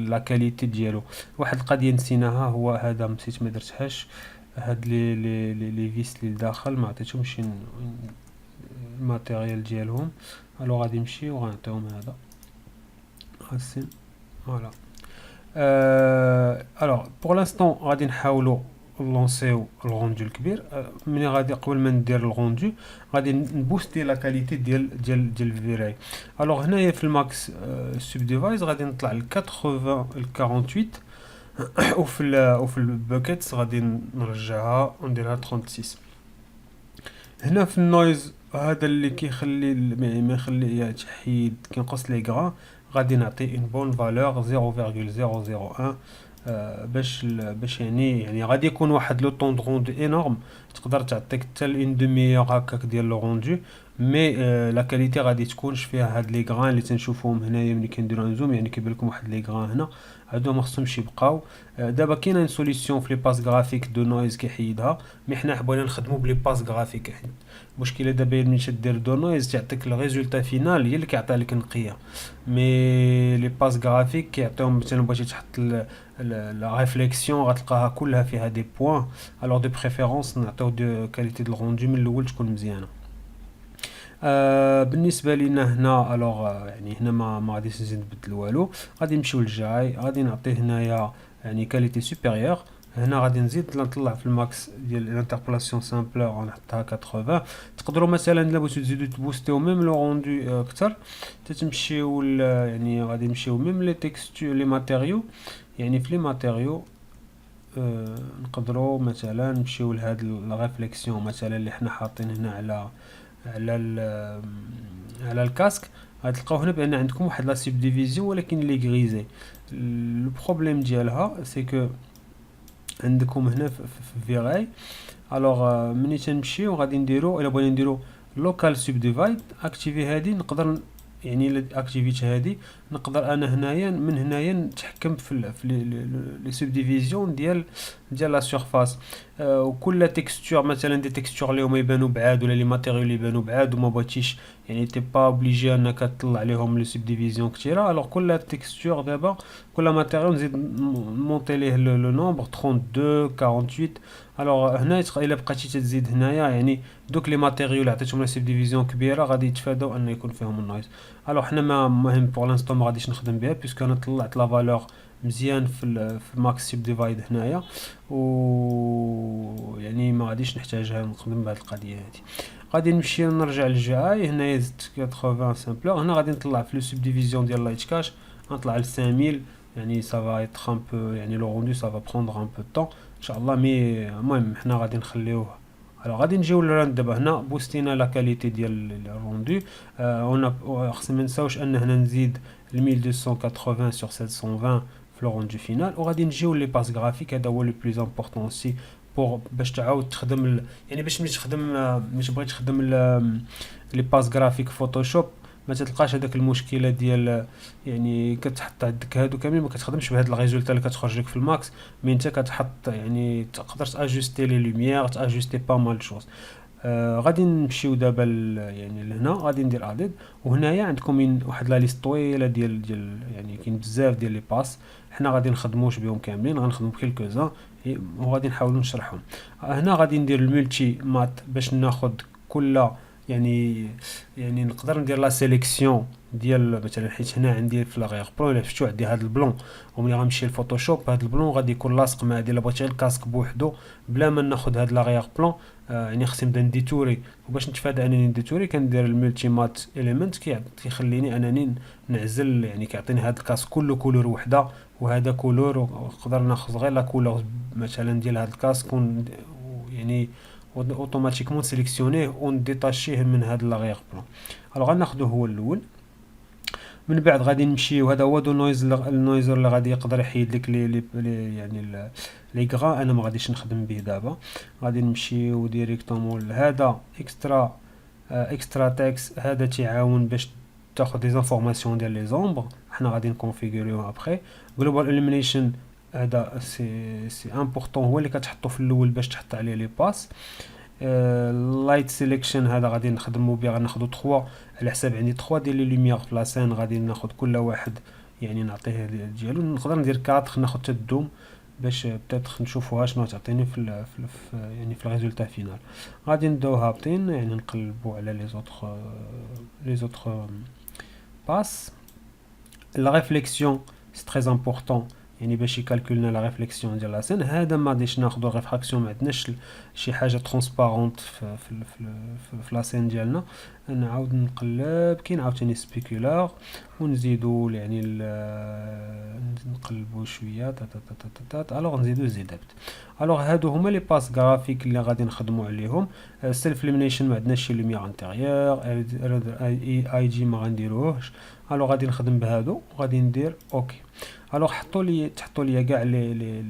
لا كاليتي ديالو. واحد القضيه نسيناها هو هذا نسيت ما درتهاش هاد لي فيس اللي داخل ما عطيتهمش الماتيريال ديالهم. الو غادي نمشيو وغنعطيهم هذا خاصين فوالا. الوغ بور لانستون غادي نحاولوا نلونسيو الغوندو الكبير. ملي غادي قبل ما ندير الغوندو غادي نبوستي لا كاليتي ديال الفيراي. الوغ هنايا في الماكس سوب ديفايس غادي نطلع ل 80 ل 48 وفي الباكيتس غادي نرجعها ونديرها 36. هنا في النويز هذا اللي كيخلي ما يخلي تحيد كينقص لي غرا غادي نعطي اون بون فالور 0.001 باش يعني غادي يكون واحد لو طون دو روندو انورم تقدر تعطيك حتى اون دميير هكاك ديال لو روندو مي لا كاليتي غادي تكونش فيها هاد لي غران اللي تنشوفوهم هنايا ملي كنديرو نزوم يعني كيبان لكم واحد لي غران هنا هادو ما خصهمش يبقاو. دابا كاينه سوليسيون في لي باس غرافيك دو نويز كيحيدها مي حنا بغينا نخدمو بلي باس غرافيك. المشكله دابا ملي تدير دو نويز تعطيك لو ريزولتا فينال هي اللي كيعطي لك نقيه مي لي باس غرافيك كيعطيهم مثلا بغيتي تحط لا ريفليكسيون غتلقاها كلها فيها دي بوين. الوغ دو بريفيرونس نعطيو دو كاليتي دو الروندو من الاول تكون مزيانه. بالنسبه لينا هنا الوغ يعني هنا ما غاديش نزيد نبدل والو غادي نمشيو للجاي غادي نعطيه هنايا يعني كاليتي سوبيريور. هنا غادي نزيد نطلع في الماكس ديال الانتربولاسيون سامبلر ونحطها 80. تقدروا مثلا الا بغيتو تزيدوا تبوستيو ميم لو روندو اكثر تتمشيو يعني غادي نمشيو ميم لي تيكستور لي ماتيريو يعني في لي ماتيريو نقدروا مثلا نمشيو لهاد لا ريفليكسيون مثلا اللي حنا حاطين هنا على الكاسك غتلقاو هنا بان عندكم واحد لا سوب ديفيزيون ولكن لي غريزي. لو بروبليم ديالها سي كو عندكم هنا في فيراي. الوغ ملي تنمشيو غادي نديرو الا بغينا نديرو لوكال سوب ديفايد اكتيفي هادي نقدر يعني اكتيفيتي هادي نقدر انا هنايا من هنايا نتحكم في لي سوب ديفيزيون ديال لا سيرفاس. وكل تكستور مثلا دي تكستور اللي هما يبانوا بعاد ولا لي ماتيريال اللي يبانوا بعاد وما بغيتيش يعني تي با اوبليجي انك تطلع عليهم لي سوب ديفيزيون كثيره. الوغ كل تكستور دابا كل ماتيريال نزيد نمونطي ليه لو نومبر 32 48. الوغ هنا الا بقيتي تزيد هنايا يعني دوك لي ماتيريال اللي عطيتهم لا سوب ديفيزيون كبيره غادي يتفاداو ان يكون فيهم النويز. الوغ حنا ما مهم بور لانستون ما غاديش نخدم بها بيسكو انا طلعت لا فالور مزيان في ماكس سوب ديفايد هنايا و يعني ما غاديش نحتاجها نخدم بهاد القضيه هادي. غادي نمشي نرجع للجاي هنايا زدت 80 سامبلر. هنا غادي نطلع في لو سوب ديفيزيون ديال لايت كاش نطلع ل 5000 يعني سافا ايتر ان بو يعني لو روندو سافا بروندر ان بو طون ان شاء الله مي المهم حنا غادي نخليوه. الوغ غادي نجيو للراند دابا هنا بوستينا لا كاليتي ديال الروندو. خصنا ما نساوش ان هنا نزيد 1280 sur 720 في لو روندو فينال. وغادي نجيو لي باس غرافيك هذا هو لو بلوز امبورطون سي بور باش تعاود تخدم يعني باش ملي تخدم ملي بغيت تخدم لي باس غرافيك فوتوشوب ما تلقاش هذاك المشكله ديال يعني كتحط عندك هادو كاملين ما كتخدمش بهاد الريزولتا اللي كتخرج لك في الماكس مي انت كتحط يعني تقدر تاجوستي لي لوميير تاجوستي با مال شوز. غادي نمشيو دابا يعني لهنا غادي ندير اديد، وهنايا عندكم واحد لا ليست طويله ديال يعني كاين بزاف ديال لي باس. حنا غادي نخدموش بهم كاملين، غنخدمو بكيلكو زان وغادي نحاولوا نشرحهم. هنا غادي ندير الملتي مات باش ناخد كل يعني نقدر ندير لا سيليكسيون ديال مثلا، حيت هنا عندي في لاغيغ بلون الا شفتو عندي هذا البلون، وملي غنمشي للفوتوشوب هذا البلون غادي يكون لاصق مع الا بغيت غير الكاسك بوحدو بلا ما ناخد هاد لاغيغ بلون. يعني خصني نبدا نديتوري، وباش نتفادى انني نديتوري كندير الملتي مات اليمنت كيخليني انني نعزل، يعني كيعطيني هاد الكاسك كله كولور وحده، وهذا كولور، ونقدر ناخذ غير لا كولور مثلا ديال هاد الكاسك يعني اوتوماتيكمون سيليكسيونيه ونديتاشيه من هاد لاغيغ بلون. الوغ غناخدو هو الاول، من بعد غادي نمشيو هذا هو دو نويز، النويزر اللي غادي يقدر يحيد لك لي يعني لي غرا، انا ما غاديش نخدم به دابا. غادي نمشيو ديريكتومون لهذا اكسترا تكست، هذا تيعاون باش تاخذ دي انفورماسيون ديال لي زومبر، حنا غادي نكونفيغوريو ابري. جلوبال اليمينيشن هذا سي امبورطون، هو اللي كتحطو في الاول باش تحط عليه لي باس. لايت سيليكشن هذا غادي نخدمو بيه، غناخدو 3 على حساب عندي 3 ديال لي لوميير في لاسين، غادي ناخد كل واحد يعني نعطيه ديالو. نقدر ندير 4 ناخد حتى الدوم باش بتاتخ نشوفوها شنو تعطيني في يعني في الريزولتا فينال. غادي نبداو هابطين يعني نقلبو على لي زوطخ باس. لا ريفليكسيون سي تري امبورطون، يعني باش يكالكولنا لا ريفليكسيون ديال لاسين. هذا ما غاديش ناخذ ريفراكسيون، ما عندناش شي حاجه ترونسبارونت في لاسين ديالنا. نعاود نقلب، كاين عاوتاني سبيكولار ونزيدو يعني نقلبو شويه الوغ نزيدو زيدابت. الوغ هادو هما لي باس غرافيك اللي غادي نخدمو عليهم. سيلف ليمينيشن ما عندناش شي لوميير انتيريور، اي جي ما غنديروهش. الوغ غادي نخدم بهادو وغادي ندير اوكي. الوغ تحطوا لي كاع لي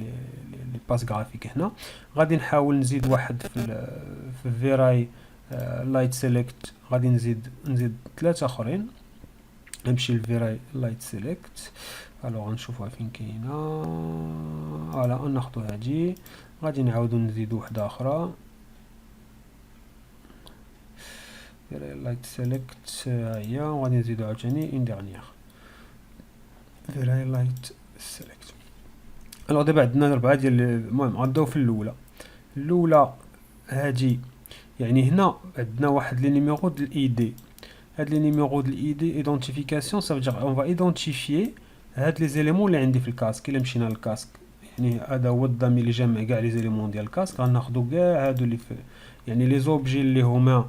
باس غرافيك هنا. غادي نحاول نزيد واحد في فيراي لايت سيليكت، غادي نزيد 3 اخرين. نمشي لفيراي لايت سيليكت، الوغ غنشوفوها فين كاينه، فوالا ناخذ هادي. غادي نعاودو نزيدو وحده اخرى فيراي لايت سيليكت هي، وغادي نزيدو عاوتاني ان ديرنيير فيراي لايت سيليكت. الوغ دابا عندنا 4 ديال المهم غنبداو في الاولى هادي. يعني هنا عندنا واحد لي نيميرو د الاي دي، هاد لي نيميرو د الاي دي ايدونتيفيكاسيون، سا فدير اون فا ايدونتيفيي هاد لي زيليمون اللي عندي في الكاسك. الا مشينا للكاسك يعني هذا هو الدامي اللي جمع كاع لي زيليمون ديال الكاسك، غناخدو كاع هادو اللي يعني لي زوبجي اللي هما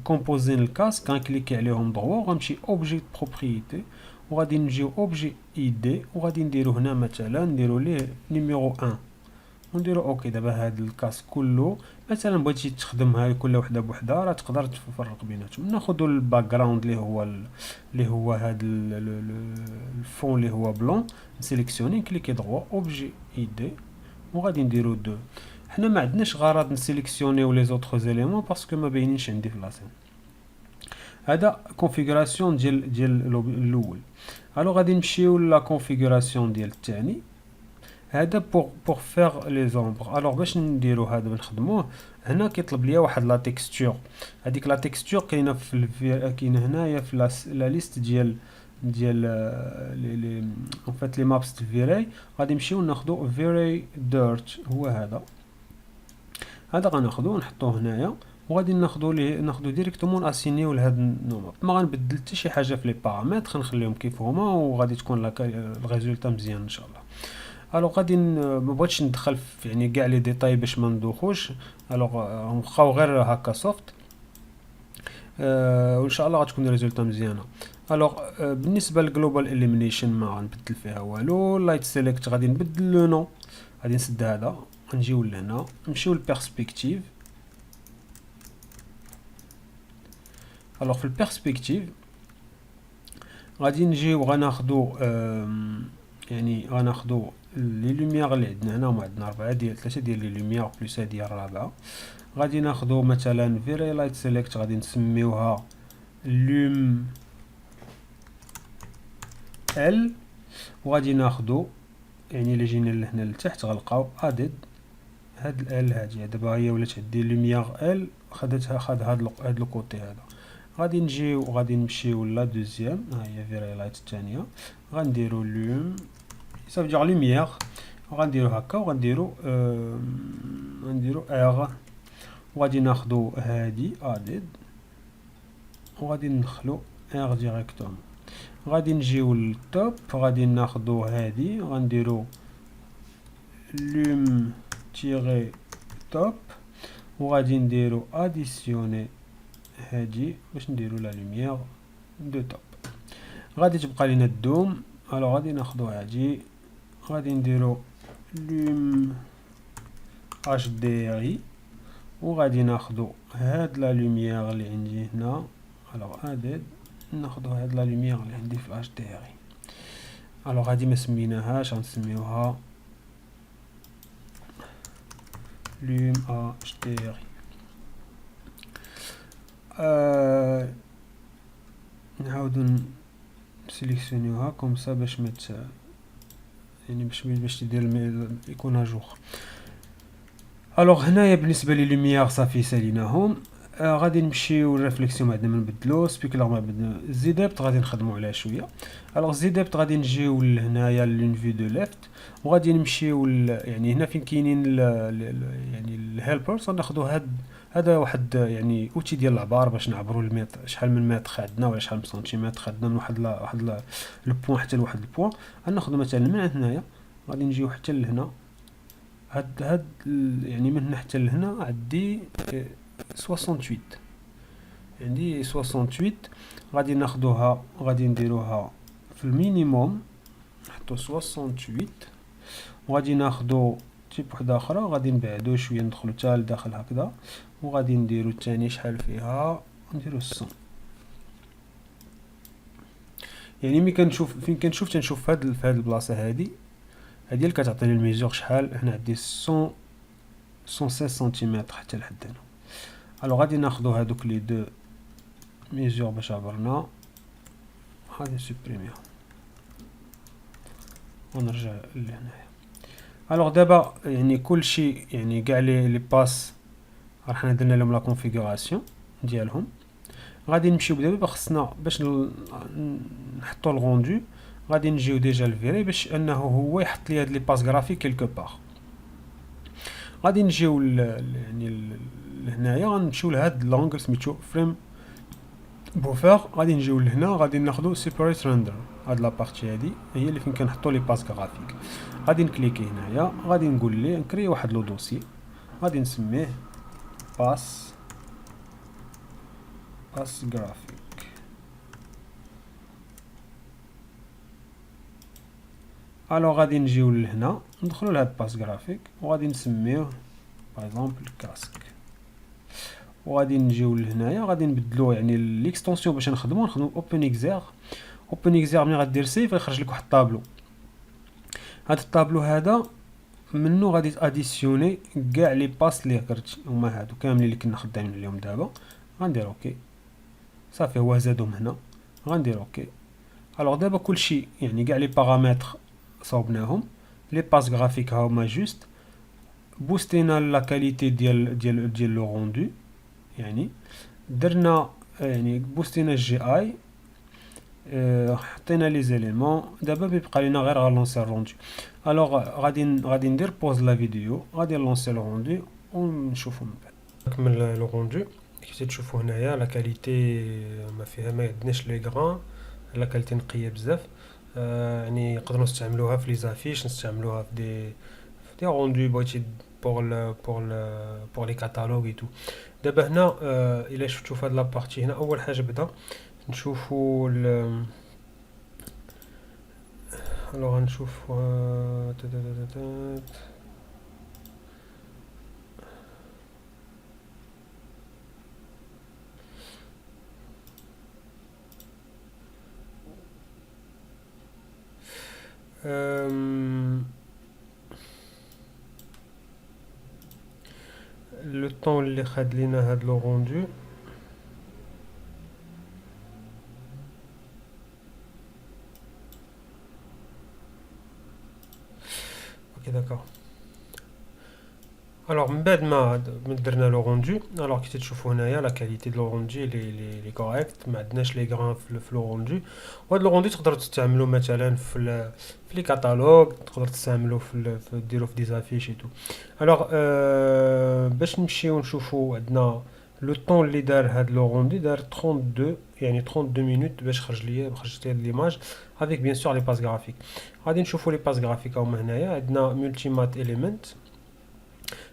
كومبوزين الكاسك، غنكليكي عليهم ضغوا، غنمشي اوبجي بروبريتي وغادي نجيو اوبجي اي دي وغادي نديرو هنا مثلا نديرو ليه نيميرو 1 ونديرو اوكي. دابا هاد الكاس كله مثلا بغيتي تخدمها كل وحده بوحده راه تقدر تفرق بيناتهم. ناخذ الباك جراوند اللي هو هاد الفون اللي هو بلون، نسيليكسيوني كليكي دغوا اوبجي اي دي وغادي نديرو 2. حنا ما عندناش غرض نسيليكسيونيو لي زوطخ زيليمون باسكو ما باينينش عندي في لاسين. هذا كونفيغوراسيون ديال الاول. الو غادي نمشيو لا كونفيغوراسيون ديال الثاني. هذا بور فيغ لي زومبر. الوغ باش نديرو هذا بنخدموه هنا كيطلب ليا واحد لا تيكستور. هذيك لا تيكستور كاينه كاينه هنايا في لا ليست ديال لي ان فيت لي مابس د فيراي. غادي نمشيو ناخذو فيراي ديرت، هو هذا غناخذو نحطوه هنايا وغادي ناخذو ديريكتومون اسينيو لهاد النومر. ما غنبدل حتى شي حاجه في لي بارامتر، غنخليهم كيف هما وغادي تكون الريزولتا مزيان ان شاء الله. الو غادي ما بغيتش ندخل في يعني كاع لي ديتاي باش ما ندوخوش. الو نبقاو غير هكا سوفت وان شاء الله غتكون ريزولتا مزيانه. الو بالنسبه للجلوبال اليمينيشن ما غنبدل فيها والو. لايت سيليكت غادي نبدل لو نو، غادي نسد هذا نجيو لهنا نمشيو للبيرسبكتيف. الو في البيرسبكتيف غادي نجيو غناخدو يعني غناخدو لي لوميير اللي عندنا هنا، هما عندنا 3 ديال لي لوميير بلس هادي الرابعه. غادي ناخدو مثلا فيري لايت سيليكت غادي نسميوها لوم ال، وغادي ناخدو يعني الا جينا لهنا لتحت غنلقاو اديد هاد ال هادي. دابا هي ولات عندي لوميير ال خد هاد لو كوتي هذا. غادي نجيو غادي نمشيو لا دوزيام، ها هي فيري لايت الثانيه، غنديرو لوم صافي دير لوميير، غنديرو هكا غنديرو ار، وغادي ناخدو هادي اديد وغادي ندخلو ار ديريكتوم. غادي نجيو للتوب، غادي ناخدو هادي غنديرو لوم تيغي توب، وغادي نديرو اديسيوني هادي باش نديرو لا لوميير دو توب. غادي تبقى لينا الدوم، الو غادي ناخدو هادي غادي نديرو لوم اش دي ار، وغادي ناخدو هاد لا لوميير اللي عندي هنا، الو اديد ناخدو هاد لا لوميير اللي عندي في الاش دي ار. الو غادي ما سميناهاش، غنسميوها لوم اش دي ار. نعاودو نسيليكسيونيوها كوم سا باش يعني باش تدير يكون اجوغ. الوغ هنايا بالنسبه لي لوميير صافي ساليناهم. غادي نمشيو الريفليكسيون ما عندنا ما نبدلو، سبيكولار ما بدنا، زيدابت غادي نخدمو عليها شويه. الوغ زيدابت غادي نجيو لهنايا لون في دو ليفت، وغادي نمشيو يعني هنا فين كاينين يعني الهيلبرز غناخدو هذا واحد يعني اوتي ديال العبار باش نعبروا المتر، شحال من متر خدنا ولا شحال من سنتيمتر خدنا من واحد لو بوين حتى لواحد البوين. غناخدو مثلا من هنايا غادي نجيو حتى لهنا، هاد يعني من هنا حتى لهنا عندي 68، عندي 68. غادي ناخدوها غادي نديروها في المينيموم، نحطو 68، وغادي ناخدو تيب وحده اخرى غادي نبعدو شويه ندخلو حتى لداخل هكذا، وغادي نديرو الثاني شحال فيها نديرو 100. يعني ملي كنشوف فين كنشوف تنشوف في هاد البلاصه هادي اللي كتعطيني الميزور شحال. هنا عندي 116 سنتيمتر حتى لحد هنا. الو غادي ناخدو هادوك لي دو ميزور باش عبرنا، غادي نسوبريميهم ونرجع لهنايا. الوغ دابا يعني كلشي يعني كاع لي باس راح درنا لهم لا كونفيغوراسيون ديالهم. غادي نمشيو دابا خصنا باش نحطو الغوندو، غادي نجيو ديجا الفيري باش انه هو يحط لي هاد لي باس غرافيك كيلكو بار. غادي نجيو يعني لهنايا غنمشيو لهاد لونغل سميتو فريم بوفر، غادي نجيو لهنا غادي ناخدو سيبريت ريندر. هاد لابارتي هادي هي اللي فين كنحطو لي باس غرافيك. غادي نكليكي هنايا غادي نقول ليه نكري واحد لو دوسي، غادي نسميه باس غرافيك. الو غادي نجيو لهنا ندخلو لهاد باس غرافيك وغادي نسميوه باغ اكزومبل كاسك، وغادي نجيو لهنايا غادي نبدلو يعني ليكستونسيون باش نخدمو اوبن اكزير. اوبن اكزير ملي غدير سيف غيخرج لك واحد الطابلو. هاد الطابلو هذا منو غادي تاديسيوني كاع لي باس اللي هكرت هما هادو كاملين اللي كنا خدامين عليهم دابا. غندير اوكي صافي هو زادهم هنا، غندير اوكي. الوغ دابا كلشي يعني كاع لي بارامتر صوبناهم، لي باس غرافيك هاهما جوست بوستينا لا كاليتي ديال لو روندو، يعني درنا يعني بوستينا الجي اي، حطينا لي زيليمون. دابا بيبقى لينا غير غنلونسي الروندو. الوغ غادي ندير بوز لا فيديو، غادي نلونسي الروندو ونشوفو من بعد. نكمل لو روندو. كيف تشوفوا هنايا لا كاليتي ما فيها ما عندناش لي غران، لا كاليتي نقيه بزاف. يعني نقدروا نستعملوها في لي زافيش، نستعملوها في دي روندو بغيتي بور لي كاتالوج اي تو. دابا هنا الا شفتوا في هاد لابارتي هنا اول حاجه بدا نشوفوا الوغ غنشوف لو طون اللي خد لينا هاد لو روندو. اوكي داكوغ. الوغ من بعد ما درنا لو روندو، الوغ كي تشوفوا هنايا لا كاليتي دو لو روندو لي كوريكت، ما عندناش لي غران في لو روندو. وهاد لو روندو تقدروا تستعملوا مثلا في لي كاتالوج، تقدر تستعملوا ديروا في ديزافيش اي تو. الوغ باش نمشيو نشوفوا عندنا لو طون اللي دار هاد لو روندو، دار 32 يعني 32 مينوت باش خرجت لي ليماج افيك بيان سور لي باس غرافيك. غادي نشوفوا لي باس غرافيك هما هنايا. عندنا مولتي مات اليمنت،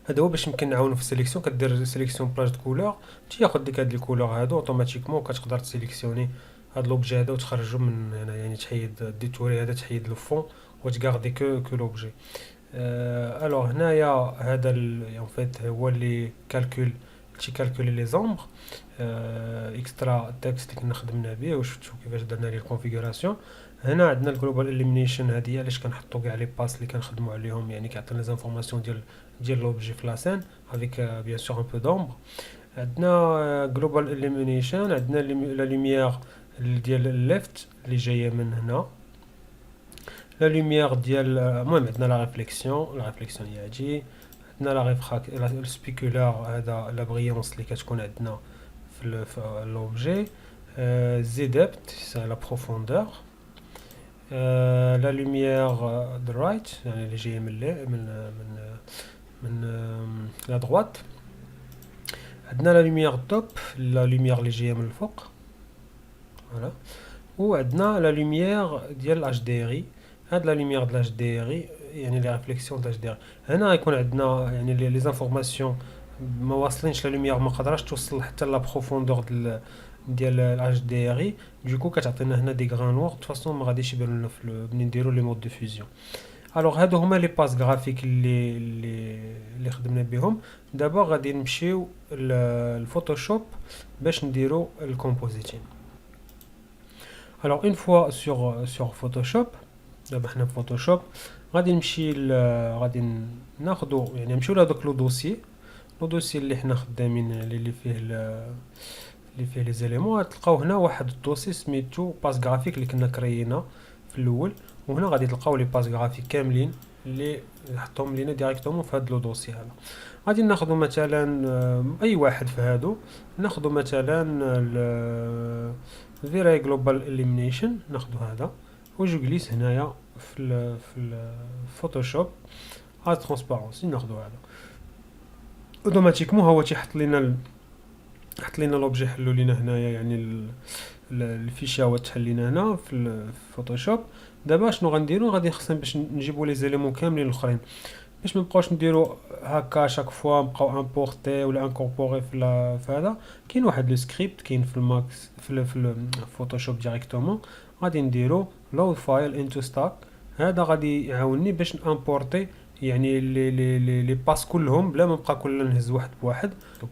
هذا هو باش يمكن نعاونو في السيليكسيون. كدير سيليكسيون بلاج دو كولور، تياخد ديك هاد لي كولور هادو اوتوماتيكمون، كتقدر تسيليكسيوني هاد لوبجي هذا وتخرجو من هنا، يعني تحيد ديتوري هذا، تحيد لو فون وتغاردي كو لوبجي. الوغ هنايا هذا اون فيت هو اللي كالكولي لي زومبر. اكسترا تكست اللي كنا خدمنا به وشفتو كيفاش درنا ليه الكونفيغوراسيون. هنا عندنا الجلوبال اليمينيشن، هذه علاش كنحطو كاع لي باس اللي كنخدمو عليهم، يعني كيعطينا لي زانفورماسيون ديال لوبجي في لاسين افيك بيان سور ان بو دومبر. عندنا جلوبال اليمينيشن، عندنا لا لوميير ديال الليفت اللي جايه من هنا، لا لوميير ديال المهم عندنا لا ريفليكسيون ياجي، عندنا لا السبيكولار هذا لا بريونس اللي كتكون عندنا في لوبجي. زي ديبت سي لا بروفوندور. لا لوميير دو رايت يعني اللي جايه من لا دروات. عندنا لا لوميير توب، لا لوميير اللي جايه من الفوق فوالا. وعندنا لا لوميير ديال الاش دي ار اي، هاد لا لوميير ديال الاش دي ار اي يعني لي ريفليكسيون ديال الاش دي ار. هنا غيكون عندنا يعني لي زانفورماسيون ما واصلينش، لا لوميير ما قدراش توصل حتى لا بروفوندور ديال الاش دي ار اي، دوكو كتعطينا هنا دي غران نوار دو فاصون ما غاديش يبانو لنا ملي نديرو لي مود دو فيزيون. الوغ هادو هما لي باس غرافيك اللي خدمنا بهم. دابا غادي نمشيو للفوتوشوب باش نديرو الكومبوزيتين. الوغ اون فوا سور فوتوشوب، دابا حنا في فوتوشوب غادي نمشي غادي ناخدو يعني نمشيو لهداك لو دوسيي اللي حنا خدامين اللي فيه لي زيليمون. غتلقاو هنا واحد الدوسي سميتو باس غرافيك اللي كنا كريينا في الاول، وهنا غادي تلقاو لي باس غرافيك كاملين اللي نحطهم لينا ديريكتومون في هاد لو دوسي هذا. غادي ناخذ مثلا اي واحد في هادو، ناخذ مثلا الفيراي جلوبال اليمينيشن، ناخذ هذا وجليس هنايا في الفوتوشوب على ترانسبارونسي، ناخذ هذا اوتوماتيكمون هو تيحط لينا لوبجي حلو لينا هنايا، يعني الفيشا هو تحل لينا هنا في الفوتوشوب. دابا شنو غنديرو؟ غادي خصنا باش نجيبو لي زيليمون كاملين الاخرين، باش ما نبقاوش نديرو هكا شاك فوا نبقاو امبورتي ولا انكوربوري في هذا. كاين واحد لو سكريبت كاين في الماكس في الفوتوشوب ديريكتومون، غادي نديرو لود فايل انتو ستاك. هذا غادي يعاونني باش نامبورتي يعني لي باس كلهم بلا ما نبقى كل نهز واحد بواحد. دوك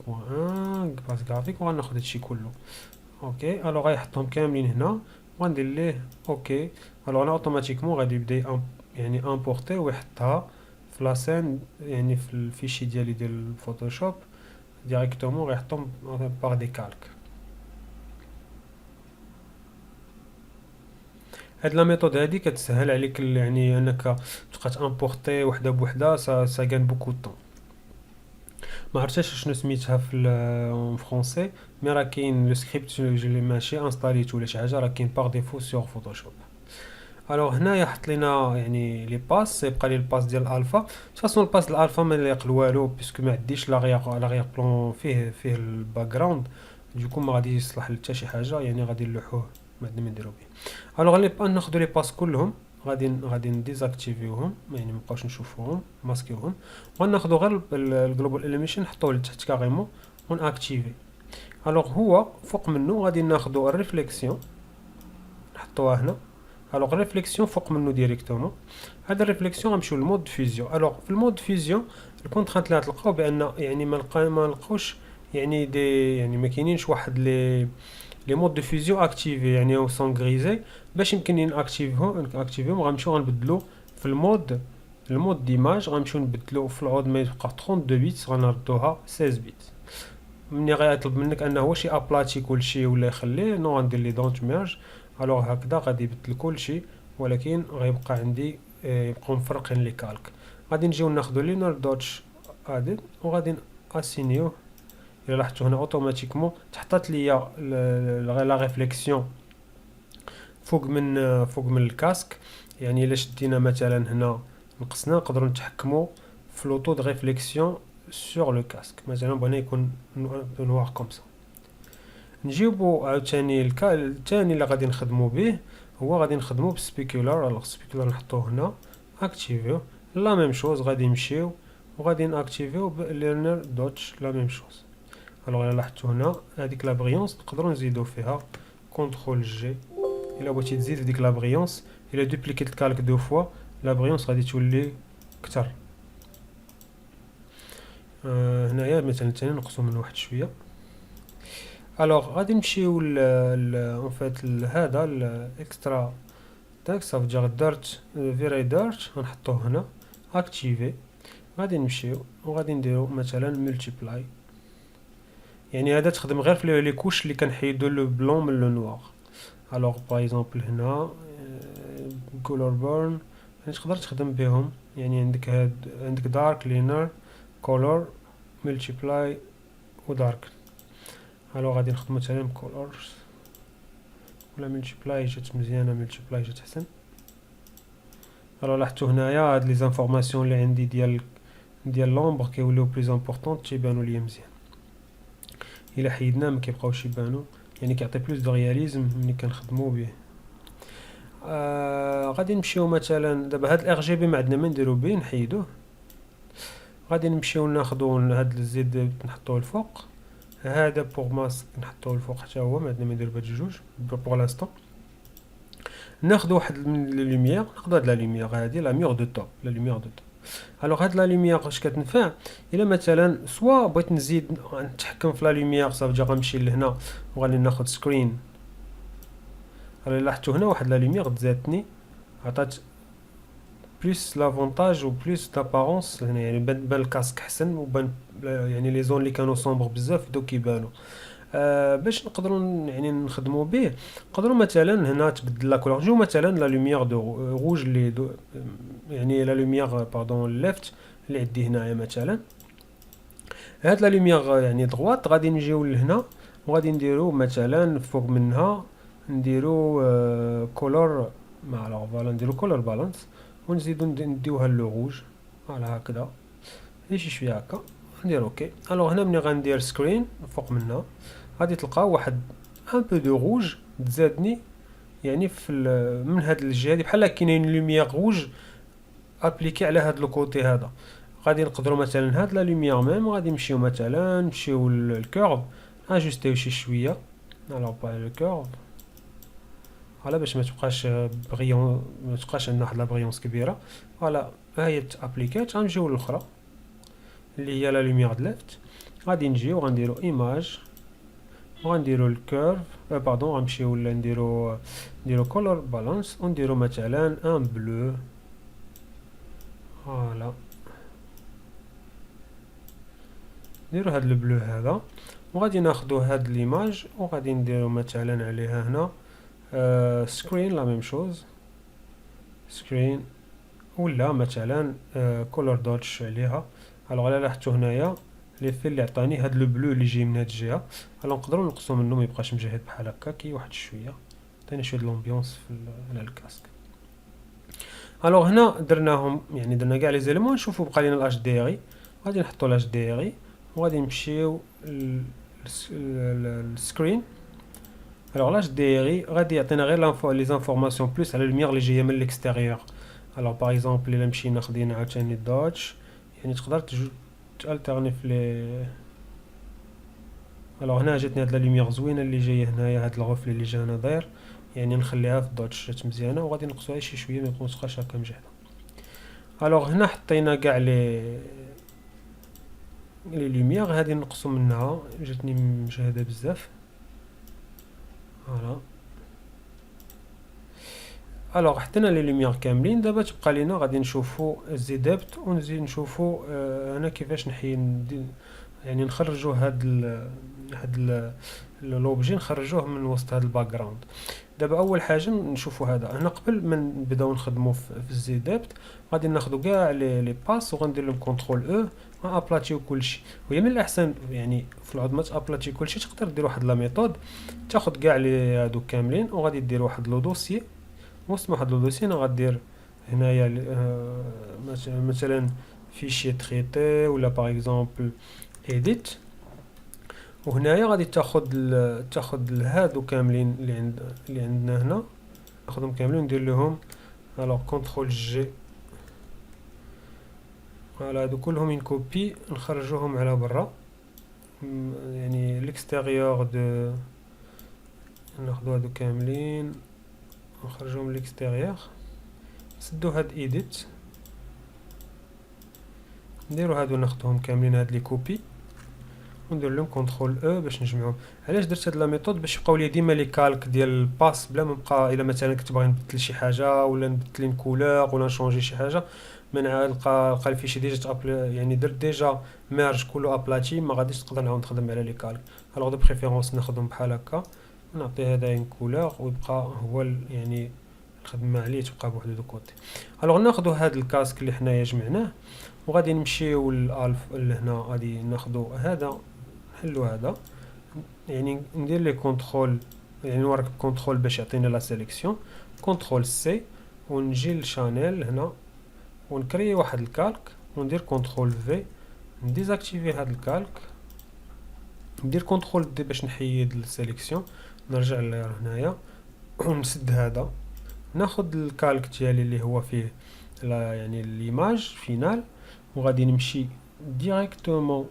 باس غرافيك وغناخد هادشي كله اوكي. الوغ غيحطهم كاملين هنا وغندير ليه اوكي. الوغ انا اوتوماتيكمون غادي يبدا يعني امبورتي ويحطها في لاسين، يعني في الفيشي ديالي ديال الفوتوشوب ديريكتومون غيحطهم باغ دي كالك. هاد لا ميثود هادي كتسهل عليك يعني انك تبقى تامبورتي وحده بوحده، سا غان بوكو طون. ما عرفتش شنو سميتها في فرونسي، مي راه كاين لو سكريبت اللي ماشي انستاليتو ولا شي حاجه، راه كاين باغ ديفو سور فوتوشوب. الوغ هنايا حط لينا يعني لي باس، يبقى لي الباس ديال الالفا. فاصون الباس ديال الالفا ما لايق والو بيسكو ما عنديش لاغيغ بلون فيه الباك جراوند، دوكو ما غادي يصلح حتى شي حاجه، يعني غادي نلوحوه ما عندنا ما نديرو به. الوغ ناخذ لي باس كلهم، غادي نديزاكتيفيوهم يعني مابقاوش نشوفوهم ماسكيوهم، وغناخذو غير الجلوبال اليميشن نحطوه لتحت كاريمون وناكتيفي. الوغ هو فوق منه غادي ناخذو الريفليكسيون نحطوها هنا. الوغ ريفليكسيون فوق منه ديريكتومون. هذا الريفليكسيون غنمشيو للمود فيزيون. الوغ في المود فيزيون الكونترانت اللي غتلقاو بان يعني ما نلقاوش يعني يعني ما كاينينش واحد لي مود دو فيزيون اكتيفي يعني او سون غريزي. باش يمكن ناكتيفيهم غنمشيو غنبدلو في المود ديماج، غنمشيو نبدلو في العوض ما يبقى 32 بيت غنردوها 16 بيت. ملي غيطلب منك انه واش ابلاتي كلشي ولا يخليه، نو غندير لي دونت ميرج. الوغ هكذا غادي يبدل كلشي، ولكن غيبقى عندي يبقاو مفرقين لي كالك. غادي نجيو ناخذ لينر دوتش ادد وغادي اسينيوه. الا لاحظتوا هنا اوتوماتيكمون تحطات ليا لا ريفليكسيون فوق من الكاسك. يعني الا شدينا مثلا هنا نقصنا نقدروا نتحكموا في لوطو دو ريفليكسيون سور لو كاسك. مثلا بغينا يكون نوار كوم سا. نجيبو عاوتاني الثاني اللي غادي نخدمو به هو غادي نخدمو بالسبيكولار. الوغ السبيكولار نحطوه هنا اكتيفيو. لا ميم شوز غادي نمشيو وغادي ناكتيفيو ليرنر دوتش لا ميم شوز. الوغ الا لاحظتوا هنا هذيك لا بريونس نقدروا نزيدو فيها كونترول جي. الا بغيتي تزيد في ديك لا بريونس الا دوبليكيت الكالك دو فوا لا بريونس غادي تولي كتر. هنايا مثلا ثاني نقصو من واحد شويه. الوغ غادي نمشيو اون فيت هذا الاكسترا تاكس صافي درت فيراي دارت غنحطوه هنا اكتيفي. غادي نمشيو وغادي نديرو مثلا ملتيبلاي. يعني هذا تخدم غير في لي كوش اللي كنحيدو لو بلون من لو نوار. الوغ باغ اكزومبل هنا كولور بورن تقدر تخدم بهم. يعني عندك دارك لينر كولور ملتيبلاي ودارك. الوغ غادي نخدم مثلا كولورز ولا ملتيبلاي جات مزيانه ملتيبلاي جات احسن. الوغ لاحظتوا هنايا هاد لي زانفورماسيون اللي عندي ديال لومبر كيوليو بلوز امبورطون تيبانوا ليا مزيان. الا حيدنا ما كيبقاوش يبانوا. يعني كيعطي بلوس دو رياليزم ملي كنخدموا به. غادي نمشيو مثلا دابا هاد الار جي بي ما عندنا ما نديرو به نحيدوه. غادي نمشيو ناخذوا هاد الزيد نحطوه الفوق. هذا بوغ ماسك نحطوه الفوق حتى هو ما عندنا ما نديرو بهاد الجوج بوغ لاستون. ناخذ واحد من لي لوميير ناخذ هاد لا لوميير هادي لا ميور دو توب لا لوميير دو توب. الوغ هاد لا لوميير اش كتنفع الا مثلا سوا بغيت نزيد نتحكم في لا لوميير صافي غنمشي لهنا وغادي ناخذ سكرين. الا لاحظتوا هنا واحد لا لوميير تزادتني عطات بلوس لافونتاج و بلوس دابارونس هنا. يعني بان الكاسك احسن وبان يعني لي زون اللي كانوا صومبر بزاف بداو كيبانوا. باش نقدروا يعني نخدموا به نقدروا مثلا هنا تبدل لا كولور. جو مثلا لا لوميير دو روج اللي يعني لا لوميير باردون ليفت اللي عندي هنايا مثلا. هاد لا لوميير يعني دغوات غادي نجيو لهنا وغادي نديرو مثلا فوق منها نديرو كولور مع لا فوالا نديرو كولور بالانس ونزيدو نديوها لو روج فوالا هكذا شي شويه هكا ندير اوكي. الوغ هنا ملي غندير سكرين فوق منها غادي تلقاو واحد ان بو دو روج تزادني. يعني في من هاد الجهه هادي بحال كاينين لوميير روج ابليكي على هاد لو كوتي هذا. غادي نقدروا مثلا هاد لا لوميير ميم غادي نمشيو مثلا نمشيو للكيرف اجوستيو شي شويه. الوغ با لو كيرف على باش ما تبقاش بريون ما تبقاش عندنا واحد لا بريونس كبيره. فوالا ها هي ابليكات. غنمشيو للاخرى اللي هي لا لوميير د ليفت. غادي نجيو غنديرو ايماج وغنديرو الكيرف باردون غنمشيو ولا نديرو كولور بالانس ونديرو مثلا ان بلو. فوالا نديرو هاد البلو هذا وغادي ناخدو هاد ليماج وغادي نديرو مثلا عليها هنا سكرين لا ميم شوز سكرين ولا مثلا كولور دوتش عليها. الوغ الا لاحظتوا هنايا لي في اللي عطاني هاد لو بلو اللي جاي من هاد الجهه. الوغ نقدروا نقصوا منه ما يبقاش مجهد بحال هكا كي واحد شويه عطينا شويه لومبيونس على الكاسك. الوغ هنا درناهم يعني درنا كاع لي زيليمون. نشوفوا بقى لينا الاش دي ار. غادي نحطوا الاش دي ار وغادي نمشيو للسكرين. الوغ لاش دي ار غادي يعطينا غير لي زانفورماسيون بلوس على الميغ اللي جايه من الاكستيريور. الوغ باغ اكزومبل الا مشينا خدينا عاوتاني دوتش يعني تقدر تالترني في لي. الوغ هنا جاتني هاد لا لوميير زوينه اللي جايه هنايا هاد الغفل اللي جا هنا داير. يعني نخليها في الدوتش جات مزيانه وغادي نقصوها شي شويه ما تبقاش هكا مجهده. الوغ هنا حطينا كاع لي لوميير هادي نقصوا منها جاتني مجهده بزاف. فوالا الوغ حطينا لي لوميير كاملين. دابا تبقى لينا غادي نشوفوا الزيدابت ونزيد نشوفوا انا كيفاش يعني نخرجوا هاد لوبجي نخرجوه من وسط هاد الباك جراوند. دابا اول حاجه نشوفوا هذا هنا قبل ما نبداو نخدموا في الزيدابت. غادي ناخذوا كاع لي باس وغندير لهم كونترول او ابلاتيو كلشي. وهي من الاحسن يعني في العوض ما تابلاتي كلشي تقدر دير واحد لا ميثود تاخذ كاع لي هادو كاملين وغادي دير واحد لو دوسيي. وسط واحد لو دوسيي انا غادير هنايا مثلا فيشي تريتي ولا باغ اكزومبل ايديت. وهنايا غادي تاخذ هادو كاملين اللي عندنا هنا ناخذهم كاملين وندير لهم الوغ كونترول جي. على هادو كلهم ان كوبي نخرجوهم على برا يعني ليكستيريور دو. ناخذ هادو كاملين نخرجوهم ليكستيريور. نسدو هاد ايديت نديرو هادو ناخذهم كاملين هاد لي كوبي وندير لهم كونترول باش نجمعهم. علاش درت هاد لا ميثود؟ باش يبقاو لي ديما لي كالك ديال الباس بلا ما نبقى الا مثلا كنت باغي نبدل شي حاجه ولا نبدل لين كولور ولا نشونجي شي حاجه ما نلقى الفيشي ديجا يعني درت ديجا ميرج كله ابلاتي ما غاديش نقدر نعاود نخدم على لي كالك. الوغ دو بريفيرونس ناخذهم بحال هكا ونعطي هذا ان كولور ويبقى هو يعني الخدمه عليه تبقى بوحدو دو كوتي. الوغ ناخذوا هاد الكاسك اللي حنايا جمعناه وغادي نمشيو للالف لهنا غادي ناخذوا هذا نحلو هذا يعني ندير لي كونترول يعني نورك كونترول باش يعطينا لا سيليكسيون كونترول سي ونجي لشانيل هنا ونكري واحد الكالك وندير كونترول في نديزاكتيفي هاد الكالك ندير كونترول دي باش نحيد السيليكسيون نرجع لهنايا ونسد هذا ناخذ الكالك ديالي اللي هو فيه يعني ليماج فينال وغادي نمشي ديريكتومون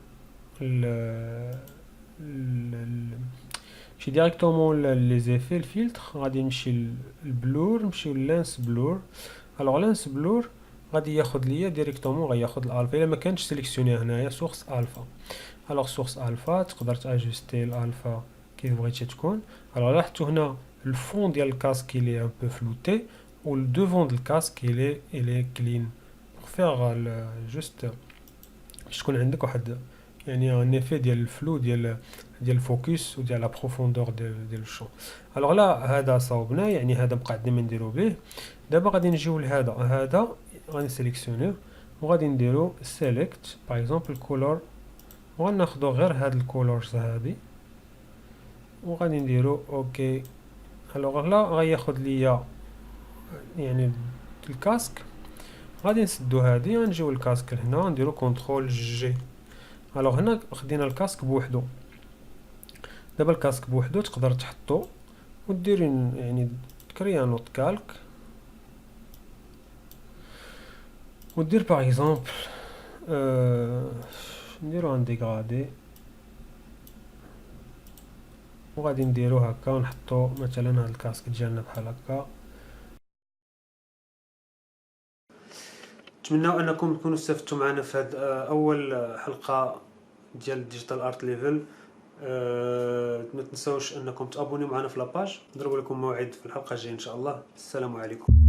نمشي ديريكتومون لي زيفي الفلتر غادي نمشي البلور نمشيو للانس بلور. الوغ لانس بلور غادي ياخذ ليا ديريكتومون غياخذ الالفا الا ما كانش سيليكسيوني هنايا سورس الفا. الوغ سورس الفا تقدر تاجوستي الالفا كيف بغيتي تكون. الوغ لاحظتوا هنا الفون ديال الكاسك اللي ان بو فلوتي والدوفون ديال الكاسك اللي كلين فيغ جوست باش تكون عندك واحد يعني ان ايفي ديال الفلو ديال الفوكس وديال لا بروفوندور ديال الشون. الوغ لا هذا صاوبنا يعني هذا بقى عندنا ما نديرو به. دابا غادي نجيو لهذا غادي نسيليكسيونيو وغادي نديرو سيليكت باغ اكزومبل كولور وغناخدو غير هاد الكولورز هادي وغادي نديرو اوكي. الوغ لا غياخد ليا يعني الكاسك غادي نسدو هادي غنجيو الكاسك لهنا نديرو كونترول جي. الوغ هنا خدينا الكاسك بوحدو. دابا الكاسك بوحدو تقدر تحطو ودير يعني تكري ان اوت كالك ودير باغ اكزومبل نديرو ان ديغرادي وغادي نديرو هكا ونحطو مثلا هاد الكاسك ديالنا بحال هكا. نتمنى انكم تكونوا استفدتوا معنا في هاد اول حلقه ديال ديجيتال ارت ليفل. ما تنساوش انكم تابونيو معنا في لاباج. نضرب لكم موعد في الحلقه الجايه ان شاء الله. السلام عليكم.